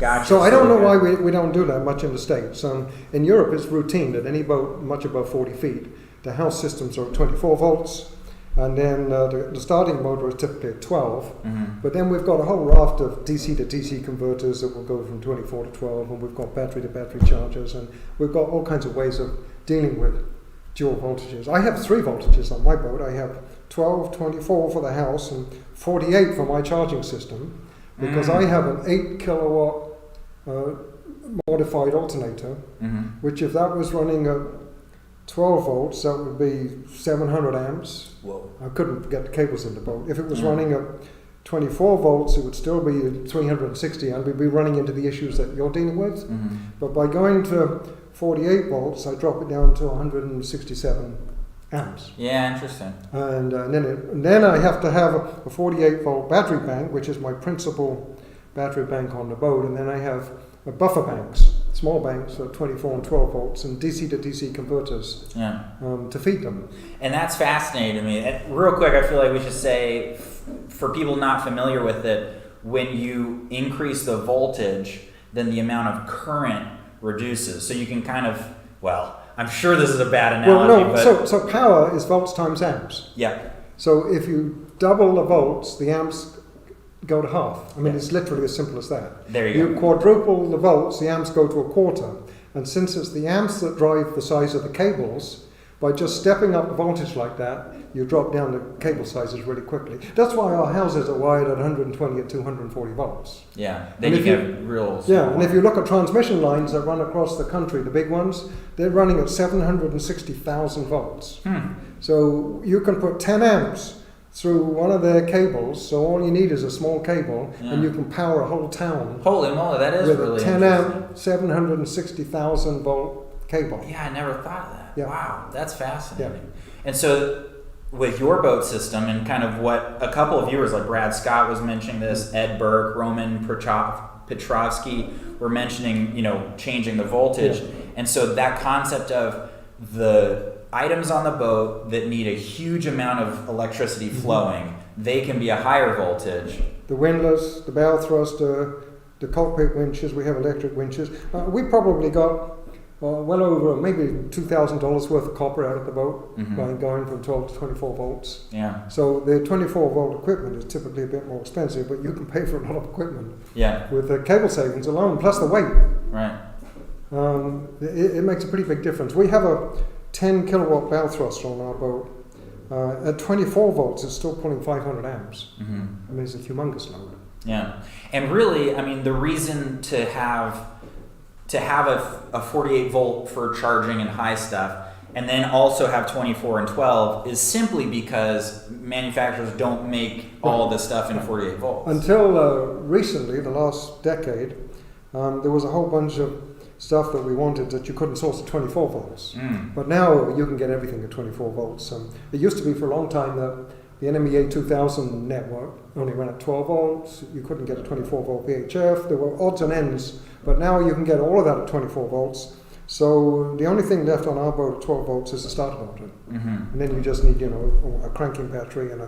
Gotcha. So I don't know why we don't do that much in the States. In Europe, it's routine that any boat much above 40 feet, the house systems are at 24 volts, and then the starting motor is typically at 12. But then we've got a whole raft of DC to DC converters that will go from 24 to 12, and we've got battery to battery chargers, and we've got all kinds of ways of dealing with dual voltages. I have 3 voltages on my boat. I have 12, 24 for the house, and 48 for my charging system, because I have an 8 kilowatt modified alternator, which if that was running at 12 volts, that would be 700 amps. Whoa. I couldn't get the cables in the boat. If it was running at 24 volts, it would still be 360, and we'd be running into the issues that you're dealing with. But by going to 48 volts, I drop it down to 167 amps. Yeah, interesting. And then I have to have a 48 volt battery bank, which is my principal battery bank on the boat, and then I have buffer banks small banks at 24 and 12 volts, and DC to DC converters to feed them. And that's fascinating to me. And real quick, I feel like we should say, for people not familiar with it, when you increase the voltage, then the amount of current reduces. So you can kind of, well, I'm sure this is a bad analogy, but... So power is volts times amps. Yeah. So if you double the volts, the amps go to half. I mean, it's literally as simple as that. There you go. You quadruple the volts, the amps go to a quarter. And since it's the amps that drive the size of the cables, by just stepping up the voltage like that, you drop down the cable sizes really quickly. That's why our houses are wired at 120 and 240 volts. Yeah, then you get real... Yeah, and if you look at transmission lines that run across the country, the big ones, they're running at 760,000 volts. So you can put 10 amps through one of their cables, so all you need is a small cable, and you can power a whole town. Holy moly, that is with really a 10 amp, 760,000 volt cable. Yeah, I never thought of that. Yeah. Wow, that's fascinating. Yeah. And so with your boat system and kind of what a couple of viewers like Brad Scott was mentioning this, Ed Burke, Roman Petrovsky were mentioning, changing the voltage. Yeah. And so that concept of the items on the boat that need a huge amount of electricity flowing, they can be a higher voltage. The windlass, the bow thruster, the cockpit winches, we have electric winches. We probably got well over maybe $2,000 worth of copper out of the boat by going from 12 to 24 volts. Yeah. So the 24 volt equipment is typically a bit more expensive, but you can pay for a lot of equipment. Yeah. With the cable savings alone, plus the weight. Right. It makes a pretty big difference. We have a 10 kilowatt bow thruster on our boat. At 24 volts, it's still pulling 500 amps. I mean, it's a humongous load. Yeah. And really, I mean, the reason to have a 48 volt for charging and high stuff, and then also have 24 and 12 is simply because manufacturers don't make all this stuff in 48 volts. Until recently, the last decade, there was a whole bunch of stuff that we wanted that you couldn't source at 24 volts. But now you can get everything at 24 volts. It used to be for a long time that the NMEA 2000 network only ran at 12 volts. You couldn't get a 24 volt VHF. There were odds and ends, but now you can get all of that at 24 volts. So the only thing left on our boat at 12 volts is a starter motor. And then you just need, a cranking battery and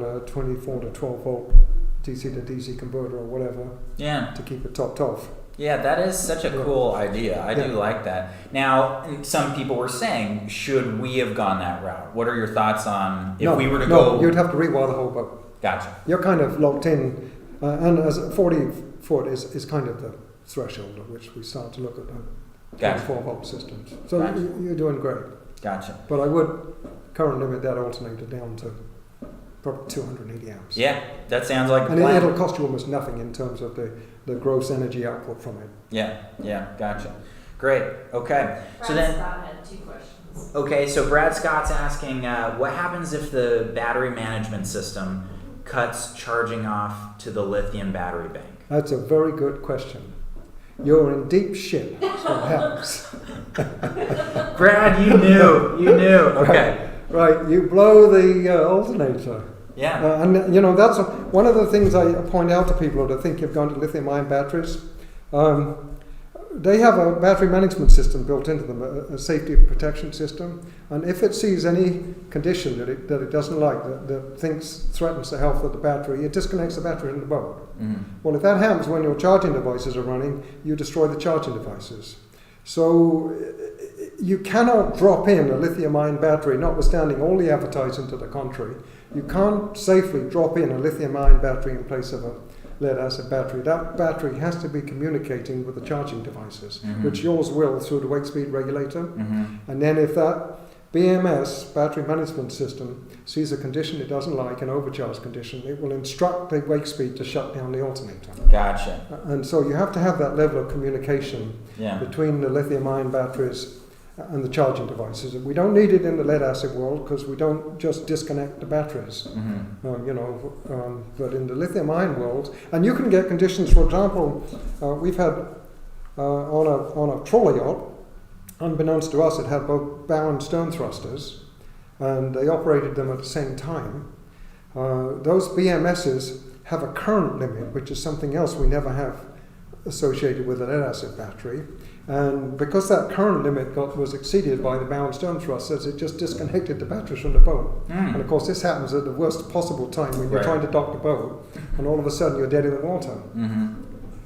a 24 to 12 volt DC to DC converter or whatever to keep it topped off. Yeah, that is such a cool idea. I do like that. Now, some people were saying, should we have gone that route? What are your thoughts on if we were to go... No, you'd have to rewire the whole boat. Gotcha. You're kind of locked in, and as 40 foot is kind of the threshold at which we start to look at the 24 volt systems. So you're doing great. Gotcha. But I would current limit that alternator down to probably 280 amps. Yeah, that sounds like a plan. And it'll cost you almost nothing in terms of the gross energy output from it. Yeah, gotcha. Great, okay. Brad Scott had 2 questions. Okay, so Brad Scott's asking, what happens if the battery management system cuts charging off to the lithium battery bank? That's a very good question. You're in deep shit. That's what happens. Brad, you knew. Okay. Right, you blow the alternator. Yeah. And that's one of the things I point out to people that think you've gone to lithium-ion batteries. They have a battery management system built into them, a safety protection system. And if it sees any condition that it doesn't like, that thinks threatens the health of the battery, it disconnects the battery in the boat. Well, if that happens when your charging devices are running, you destroy the charging devices. So you cannot drop in a lithium-ion battery, notwithstanding all the advertising to the contrary. You can't safely drop in a lithium-ion battery in place of a lead-acid battery. That battery has to be communicating with the charging devices, which yours will through the wake speed regulator. And then if that BMS, battery management system, sees a condition it doesn't like, an overcharge condition, it will instruct the wake speed to shut down the alternator. Gotcha. And so you have to have that level of communication between the lithium-ion batteries and the charging devices. We don't need it in the lead-acid world because we don't just disconnect the batteries, but in the lithium-ion world, and you can get conditions. For example, we've had on a trawler yacht, unbeknownst to us, it had both bow and stern thrusters, and they operated them at the same time. Those BMSs have a current limit, which is something else we never have associated with a lead-acid battery. And because that current limit was exceeded by the bow stern thrusters, it just disconnected the batteries from the boat. And of course, this happens at the worst possible time when you're trying to dock the boat, and all of a sudden you're dead in the water.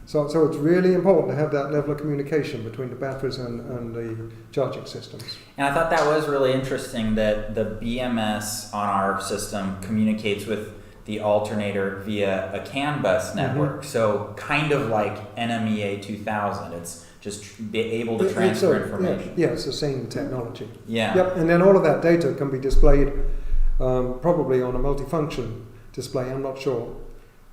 So it's really important to have that level of communication between the batteries and the charging systems. And I thought that was really interesting that the BMS on our system communicates with the alternator via a CAN bus network. So kind of like NMEA 2000. It's just be able to transfer information. Yeah, it's the same technology. Yeah. Yep, and then all of that data can be displayed probably on a multifunction display. I'm not sure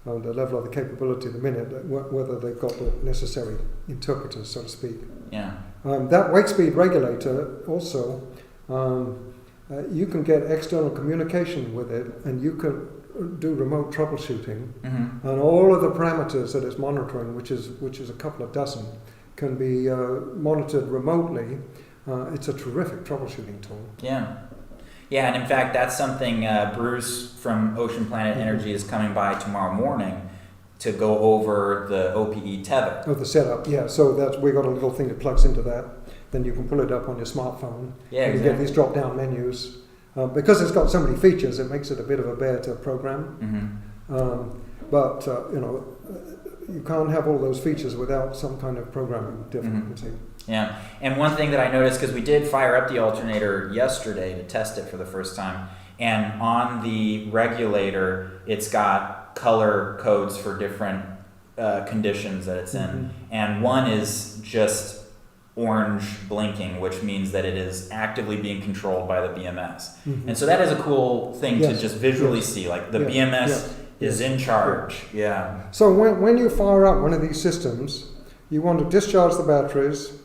the level of the capability at the minute, whether they've got the necessary interpreters, so to speak. Yeah. That wake speed regulator also, you can get external communication with it, and you can do remote troubleshooting, and all of the parameters that it's monitoring, which is a couple of dozen, can be monitored remotely. It's a terrific troubleshooting tool. Yeah. Yeah, and in fact, that's something Bruce from Ocean Planet Energy is coming by tomorrow morning to go over the OPE tether. Oh, the setup, yeah. So we got a little thing that plugs into that. Then you can pull it up on your smartphone. Yeah, and you get these drop-down menus. Because it's got so many features, it makes it a bit of a bear to program. But you can't have all those features without some kind of programming difficulty. Yeah, and one thing that I noticed, because we did fire up the alternator yesterday to test it for the first time, and on the regulator, it's got color codes for different conditions that it's in, and one is just orange blinking, which means that it is actively being controlled by the BMS. And so that is a cool thing to just visually see, like the BMS is in charge. Yeah. So when you fire up one of these systems, you want to discharge the batteries,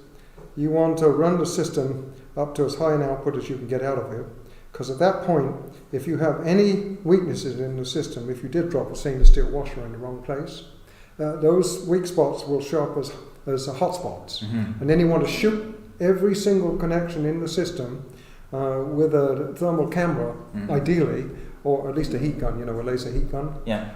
you want to run the system up to as high an output as you can get out of it, because at that point, if you have any weaknesses in the system, if you did drop a stainless steel washer in the wrong place, those weak spots will show up as hotspots. And then you want to shoot every single connection in the system with a thermal camera, ideally, or at least a heat gun, a laser heat gun. Yeah.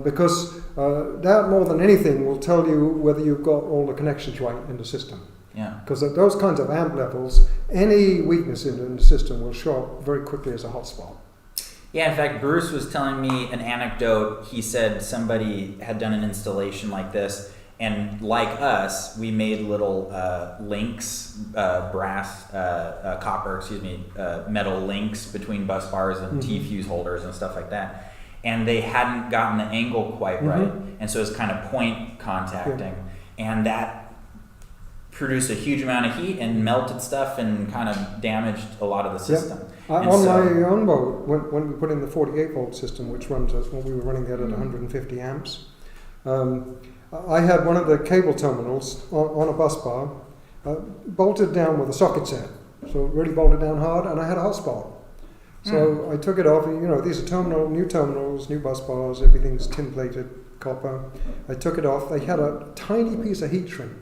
Because that more than anything will tell you whether you've got all the connections right in the system. Yeah. Because at those kinds of amp levels, any weakness in the system will show up very quickly as a hotspot. Yeah, in fact, Bruce was telling me an anecdote. He said somebody had done an installation like this, and like us, we made little links, metal links between bus bars and T-fuse holders and stuff like that. And they hadn't gotten the angle quite right, and so it's kind of point contacting, and that produced a huge amount of heat and melted stuff and kind of damaged a lot of the system. On my own boat, when we put in the 48 volt system, which runs when we were running that at 150 amps, I had one of the cable terminals on a bus bar bolted down with a socket set, so really bolted down hard, and I had a hotspot. So I took it off. These are new terminals, new bus bars, everything's tin plated copper. I took it off. They had a tiny piece of heat shrink,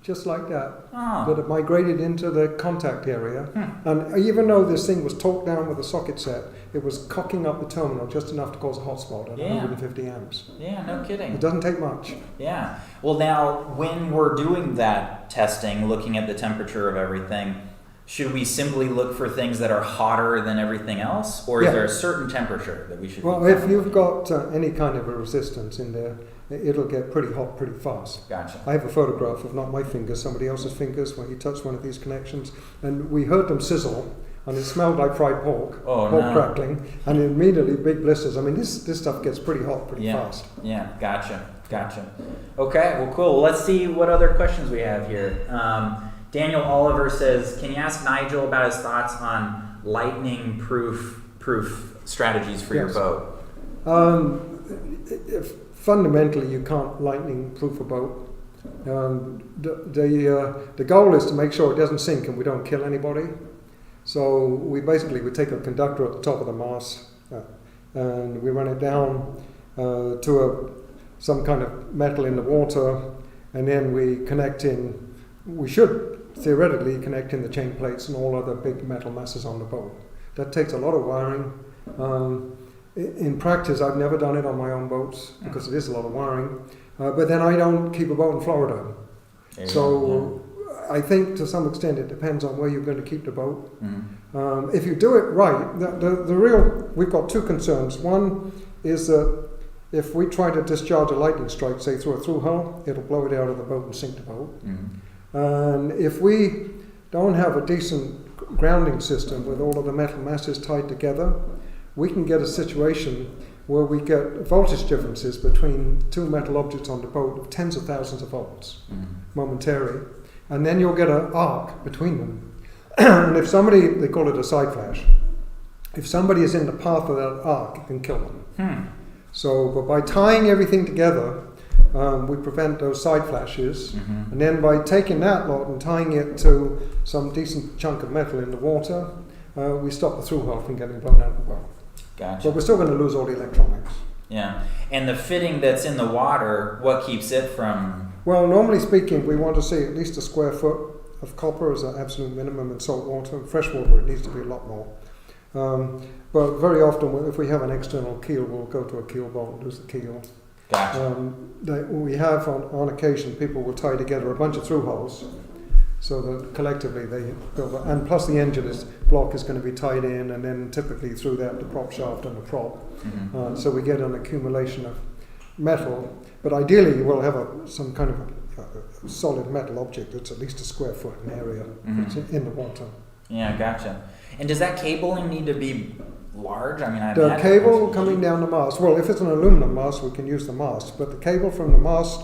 just like that, that had migrated into the contact area. And even though this thing was torqued down with a socket set, it was cocking up the terminal just enough to cause a hotspot at 150 amps. Yeah, no kidding. It doesn't take much. Yeah. Well, now, when we're doing that testing, looking at the temperature of everything, should we simply look for things that are hotter than everything else? Or is there a certain temperature that we should Well, if you've got any kind of a resistance in there, it'll get pretty hot pretty fast. Gotcha. I have a photograph of not my fingers, somebody else's fingers, when he touched one of these connections, and we heard them sizzle, and it smelled like fried pork, crackling, and immediately big blisters. I mean, this stuff gets pretty hot pretty fast. Yeah, gotcha. Okay, well, cool. Let's see what other questions we have here. Daniel Oliver says, can you ask Nigel about his thoughts on lightning-proof strategies for your boat? Fundamentally, you can't lightning-proof a boat. The goal is to make sure it doesn't sink and we don't kill anybody. So we take a conductor at the top of the mast and we run it down to some kind of metal in the water, and then we connect in. We should theoretically connect in the chain plates and all other big metal masses on the boat. That takes a lot of wiring. In practice, I've never done it on my own boats because it is a lot of wiring. But then I don't keep a boat in Florida. So I think to some extent it depends on where you're going to keep the boat. If you do it right, we've got two concerns. One is that if we try to discharge a lightning strike, say through a through hull, it'll blow it out of the boat and sink the boat. And if we don't have a decent grounding system with all of the metal masses tied together, we can get a situation where we get voltage differences between two metal objects on the boat of tens of thousands of volts momentarily, and then you'll get an arc between them. And if somebody, they call it a side flash, if somebody is in the path of that arc, it can kill them. So, but by tying everything together, we prevent those side flashes, and then by taking that lot and tying it to some decent chunk of metal in the water, we stop the through hull from getting blown out of the boat. Gotcha. But we're still going to lose all the electronics. Yeah. And the fitting that's in the water, what keeps it from... Well, normally speaking, we want to see at least a square foot of copper as an absolute minimum in salt water. In fresh water, it needs to be a lot more. But very often, if we have an external keel, we'll go to a keel bolt and lose the keel. Gotcha. We have, on occasion, people will tie together a bunch of through hulls so that collectively they build up. And plus the engine block is going to be tied in, and then typically through that the prop shaft and the prop. So we get an accumulation of metal. But ideally you will have some kind of a solid metal object that's at least a square foot in area in the water. Yeah, gotcha. And does that cabling need to be large? I mean, the cable coming down the mast, well, if it's an aluminum mast, we can use the mast, but the cable from the mast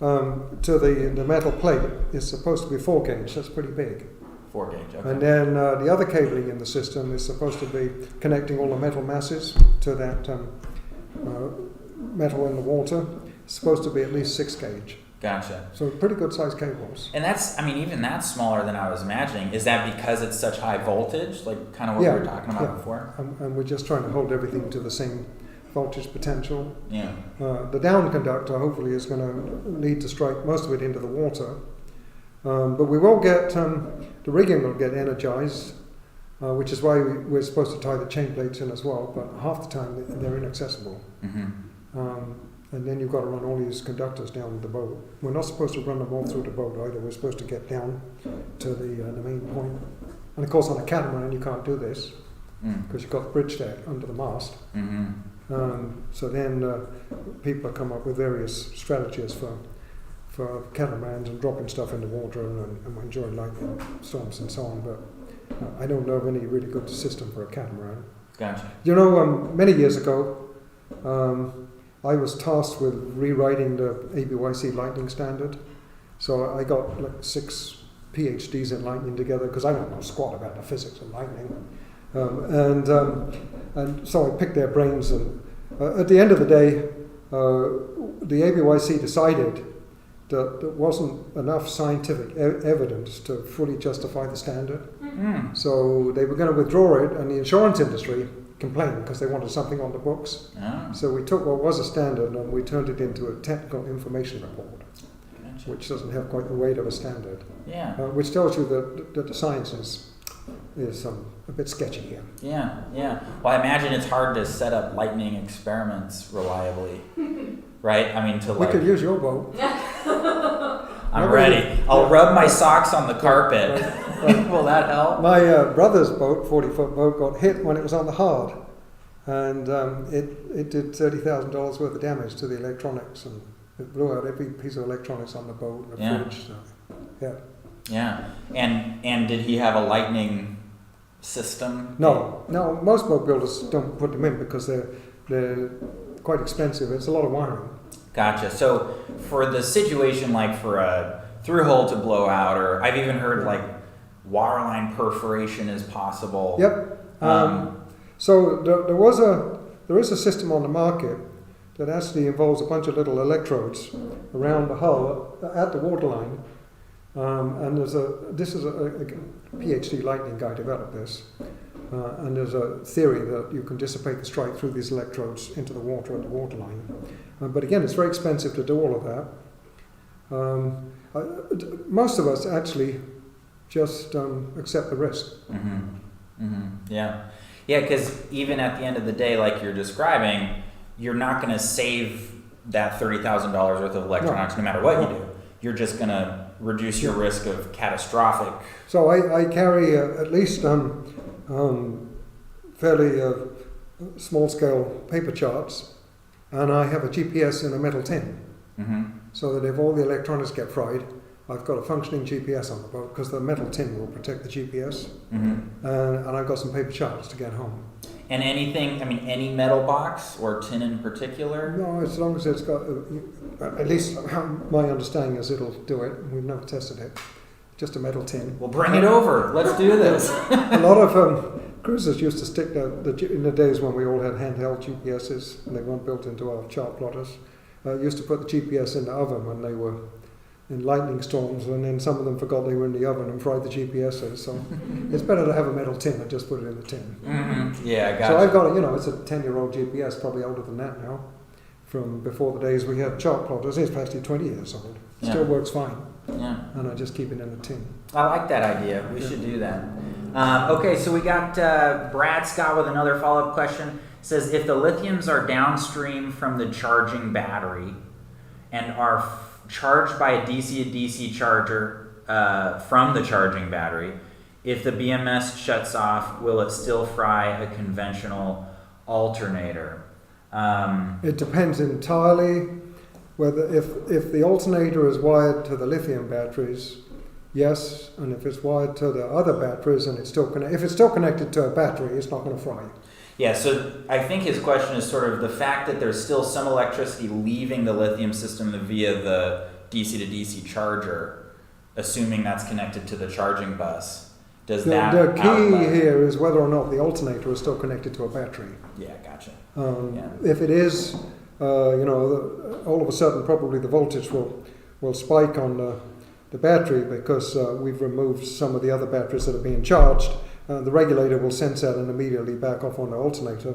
to the metal plate is supposed to be 4 gauge. That's pretty big. 4 gauge, okay. And then the other cabling in the system is supposed to be connecting all the metal masses to that metal in the water. It's supposed to be at least 6 gauge. Gotcha. So pretty good sized cables. And that's, I mean, even that's smaller than I was imagining. Is that because it's such high voltage, like kind of what we were talking about before? And we're just trying to hold everything to the same voltage potential. Yeah. The down conductor hopefully is going to need to strike most of it into the water. But we will get, the rigging will get energized, which is why we're supposed to tie the chain plates in as well, but half the time they're inaccessible. And then you've got to run all these conductors down the boat. We're not supposed to run them all through the boat either. We're supposed to get down to the main point. And of course on a catamaran you can't do this because you've got the bridge deck under the mast. So then people come up with various strategies for catamarans and dropping stuff in the water and enjoying lightning storms and so on. But I don't know of any really good system for a catamaran. Gotcha. You know, many years ago, I was tasked with rewriting the ABYC lightning standard. So I got like 6 PhDs in lightning together because I don't know squat about the physics of lightning. And so I picked their brains, and at the end of the day, the ABYC decided that there wasn't enough scientific evidence to fully justify the standard. So they were going to withdraw it, and the insurance industry complained because they wanted something on the books. So we took what was a standard and we turned it into a technical information report, which doesn't have quite the weight of a standard. Which tells you that the science is a bit sketchy here. Yeah. Well, I imagine it's hard to set up lightning experiments reliably, right? I mean, we could use your boat. I'm ready. I'll rub my socks on the carpet. Will that help? My brother's boat, 40-foot boat, got hit when it was on the hard, and it did $30,000 worth of damage to the electronics, and it blew out every piece of electronics on the boat and the fridge. So, Yeah. And did he have a lightning system? No. Most boat builders don't put them in because they're quite expensive. It's a lot of wiring. Gotcha. So for the situation, like for a through hole to blow out, or I've even heard like waterline perforation is possible. Yep. So there is a system on the market that actually involves a bunch of little electrodes around the hull at the waterline. And this is a PhD lightning guy developed this. And there's a theory that you can dissipate the strike through these electrodes into the water at the waterline. But again, it's very expensive to do all of that. Most of us actually just accept the risk. Yeah, because even at the end of the day, like you're describing, you're not going to save that $30,000 worth of electronics no matter what you do. You're just going to reduce your risk of catastrophic. So I carry at least fairly small-scale paper charts, and I have a GPS in a metal tin, so that if all the electronics get fried, I've got a functioning GPS on the boat, because the metal tin will protect the GPS, and I've got some paper charts to get home. And anything, I mean, any metal box or tin in particular? No, as long as it's got, at least my understanding is it'll do it. We've never tested it. Just a metal tin. Well, bring it over. Let's do this. A lot of cruisers used to stick in the days when we all had handheld GPSs and they weren't built into our chart plotters. Used to put the GPS in the oven when they were in lightning storms, and then some of them forgot they were in the oven and fried the GPSs. So it's better to have a metal tin and just put it in the tin. Yeah, I got So I've got it's a 10-year-old GPS, probably older than that now, from before the days we had chart plotters. It's actually 20 years old. Still works fine. Yeah. And I just keep it in the tin. I like that idea. We should do that. Okay, so we got Brad Scott with another follow-up question. It says, if the lithiums are downstream from the charging battery and are charged by a DC-to-DC charger from the charging battery, if the BMS shuts off, will it still fry a conventional alternator? It depends entirely whether if the alternator is wired to the lithium batteries, yes, and if it's wired to the other batteries and it's still if it's still connected to a battery, it's not going to fry. Yeah, so I think his question is sort of the fact that there's still some electricity leaving the lithium system via the DC to DC charger, assuming that's connected to the charging bus. Does that The key here is whether or not the alternator is still connected to a battery. Yeah, gotcha. If it is, all of a sudden probably the voltage will spike on the battery because we've removed some of the other batteries that are being charged. The regulator will sense that and immediately back off on the alternator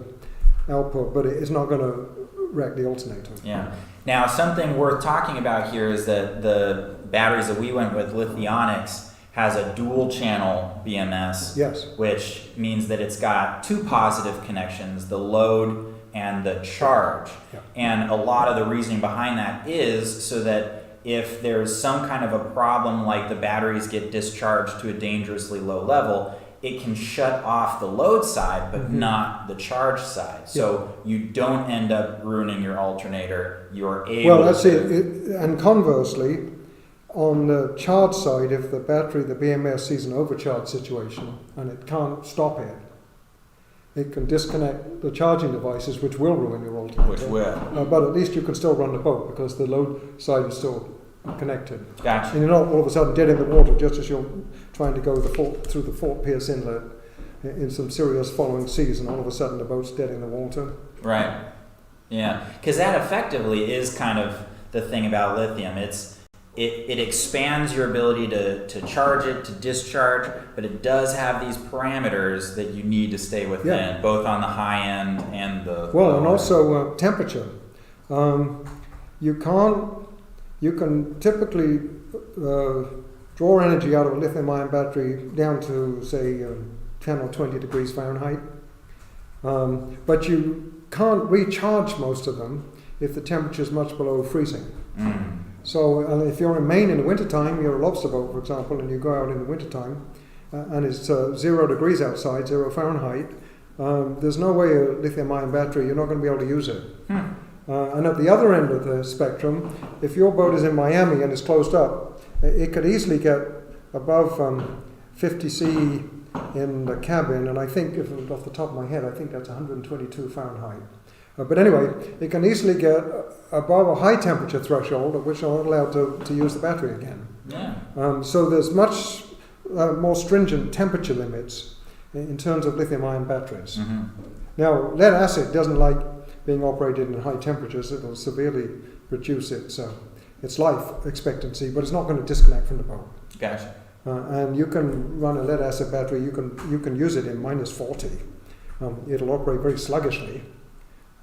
output, but it's not going to wreck the alternator. Yeah. Now, something worth talking about here is that the batteries that we went with, Lithionics, has a dual channel BMS, yes, which means that it's got two positive connections, the load and the charge. Yeah. And a lot of the reasoning behind that is so that if there's some kind of a problem, like the batteries get discharged to a dangerously low level, it can shut off the load side, but not the charge side. So you don't end up ruining your alternator. You're able well, that's it. And conversely, on the charge side, if the battery, the BMS, sees an overcharge situation and it can't stop it, it can disconnect the charging devices, which will ruin your alternator. Which will. But at least you can still run the boat because the load side is still connected. Gotcha. And you're not all of a sudden dead in the water just as you're trying to go through the Fort Pierce Inlet in some serious following seas, and all of a sudden the boat's dead in the water. Right. Yeah. Because that effectively is kind of the thing about lithium. It expands your ability to charge it, to discharge, but it does have these parameters that you need to stay within, both on the high end and the well, low and also temperature. You can typically draw energy out of a lithium-ion battery down to, say, 10 or 20 degrees Fahrenheit. But you can't recharge most of them if the temperature is much below freezing. So if you're in Maine in the wintertime, you're a lobster boat, for example, and you go out in the wintertime, and it's 0 degrees outside, 0 Fahrenheit, there's no way a lithium-ion battery, you're not going to be able to use it. And at the other end of the spectrum, if your boat is in Miami and it's closed up, it could easily get above 50 C in the cabin, and I think, off the top of my head, I think that's 122 Fahrenheit. But anyway, it can easily get above a high temperature threshold at which you're not allowed to use the battery again. Yeah. So there's much more stringent temperature limits in terms of lithium-ion batteries. Now, lead acid doesn't like being operated in high temperatures. It'll severely reduce its life expectancy, but it's not going to disconnect from the boat. Gotcha. And you can run a lead acid battery. You can use it in minus 40. It'll operate very sluggishly,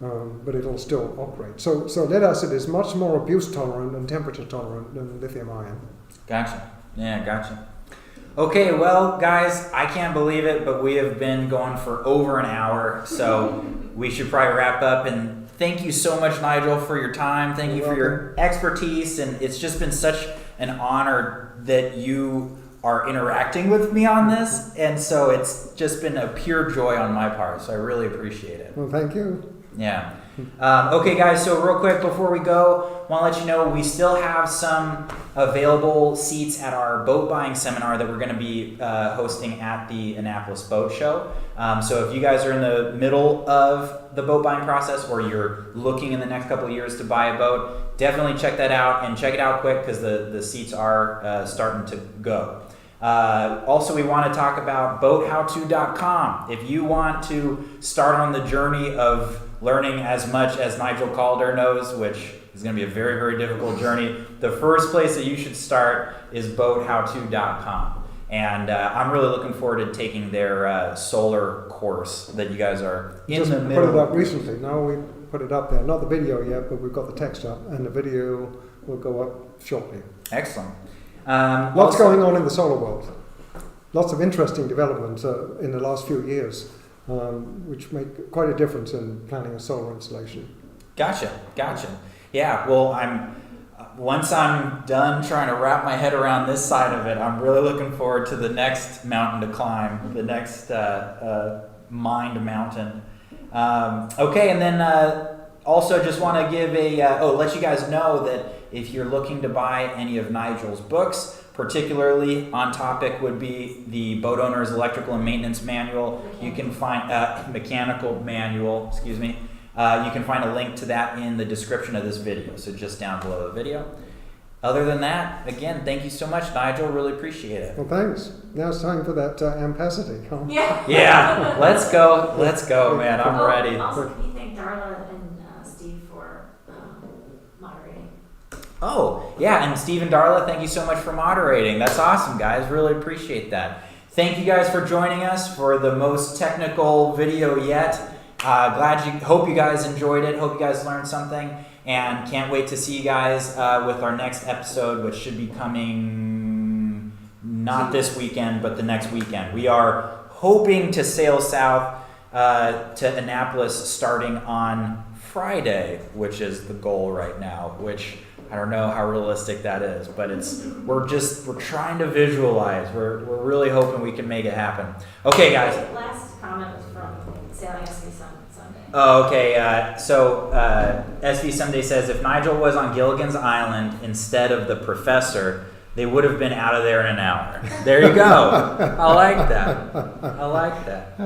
but it'll still operate. So lead acid is much more abuse tolerant and temperature tolerant than lithium ion. Gotcha. Yeah, gotcha. Okay, well, guys, I can't believe it, but we have been going for over an hour, so we should probably wrap up. And thank you so much, Nigel, for your time. Thank you for your expertise, and it's just been such an honor that you are interacting with me on this, and so it's just been a pure joy on my part, so I really appreciate it. Well, thank you. Yeah. Okay, guys, so real quick before we go, want to let you know we still have some available seats at our boat buying seminar that we're going to be hosting at the Annapolis Boat Show. So if you guys are in the middle of the boat buying process, or you're looking in the next couple of years to buy a boat, definitely check that out, and check it out quick because the seats are starting to go. Also, we want to talk about boathowto.com. If you want to start on the journey of learning as much as Nigel Calder knows, which is going to be a very, very difficult journey, the first place that you should start is boathowto.com. And I'm really looking forward to taking their solar course that you guys are in Just the middle. put it up recently. No, we put it up there. Not the video yet, but we've got the text up, and the video will go up shortly. Excellent. Lots going on in the solar world. Lots of interesting developments in the last few years, which make quite a difference in planning a solar installation. Gotcha. Yeah, well, once I'm done trying to wrap my head around this side of it, I'm really looking forward to the next mountain to climb, the next mined mountain. Okay, and then also just want to give let you guys know that if you're looking to buy any of Nigel's books, particularly on topic would be the Boat Owner's Electrical and Maintenance Manual. You can find mechanical manual, excuse me. You can find a link to that in the description of this video, so just down below the video. Other than that, again, thank you so much, Nigel. Really appreciate it. Well, thanks. Now it's time for that ampacity. Huh? Yeah. Let's go, man. I'm ready. Also, can you thank Darla and Steve for moderating? Oh, yeah, and Steve and Darla, thank you so much for moderating. That's awesome, guys. Really appreciate that. Thank you guys for joining us for the most technical video yet. Hope you guys enjoyed it. Hope you guys learned something, and can't wait to see you guys with our next episode, which should be coming not this weekend, but the next weekend. We are hoping to sail south to Annapolis starting on Friday, which is the goal right now, which I don't know how realistic that is, but we're trying to visualize. We're really hoping we can make it happen. Okay, guys. Last comment was from Sailing SV Sunday. Oh, okay. So SV Sunday says, if Nigel was on Gilligan's Island instead of the professor, they would have been out of there in an hour. There you go. I like that.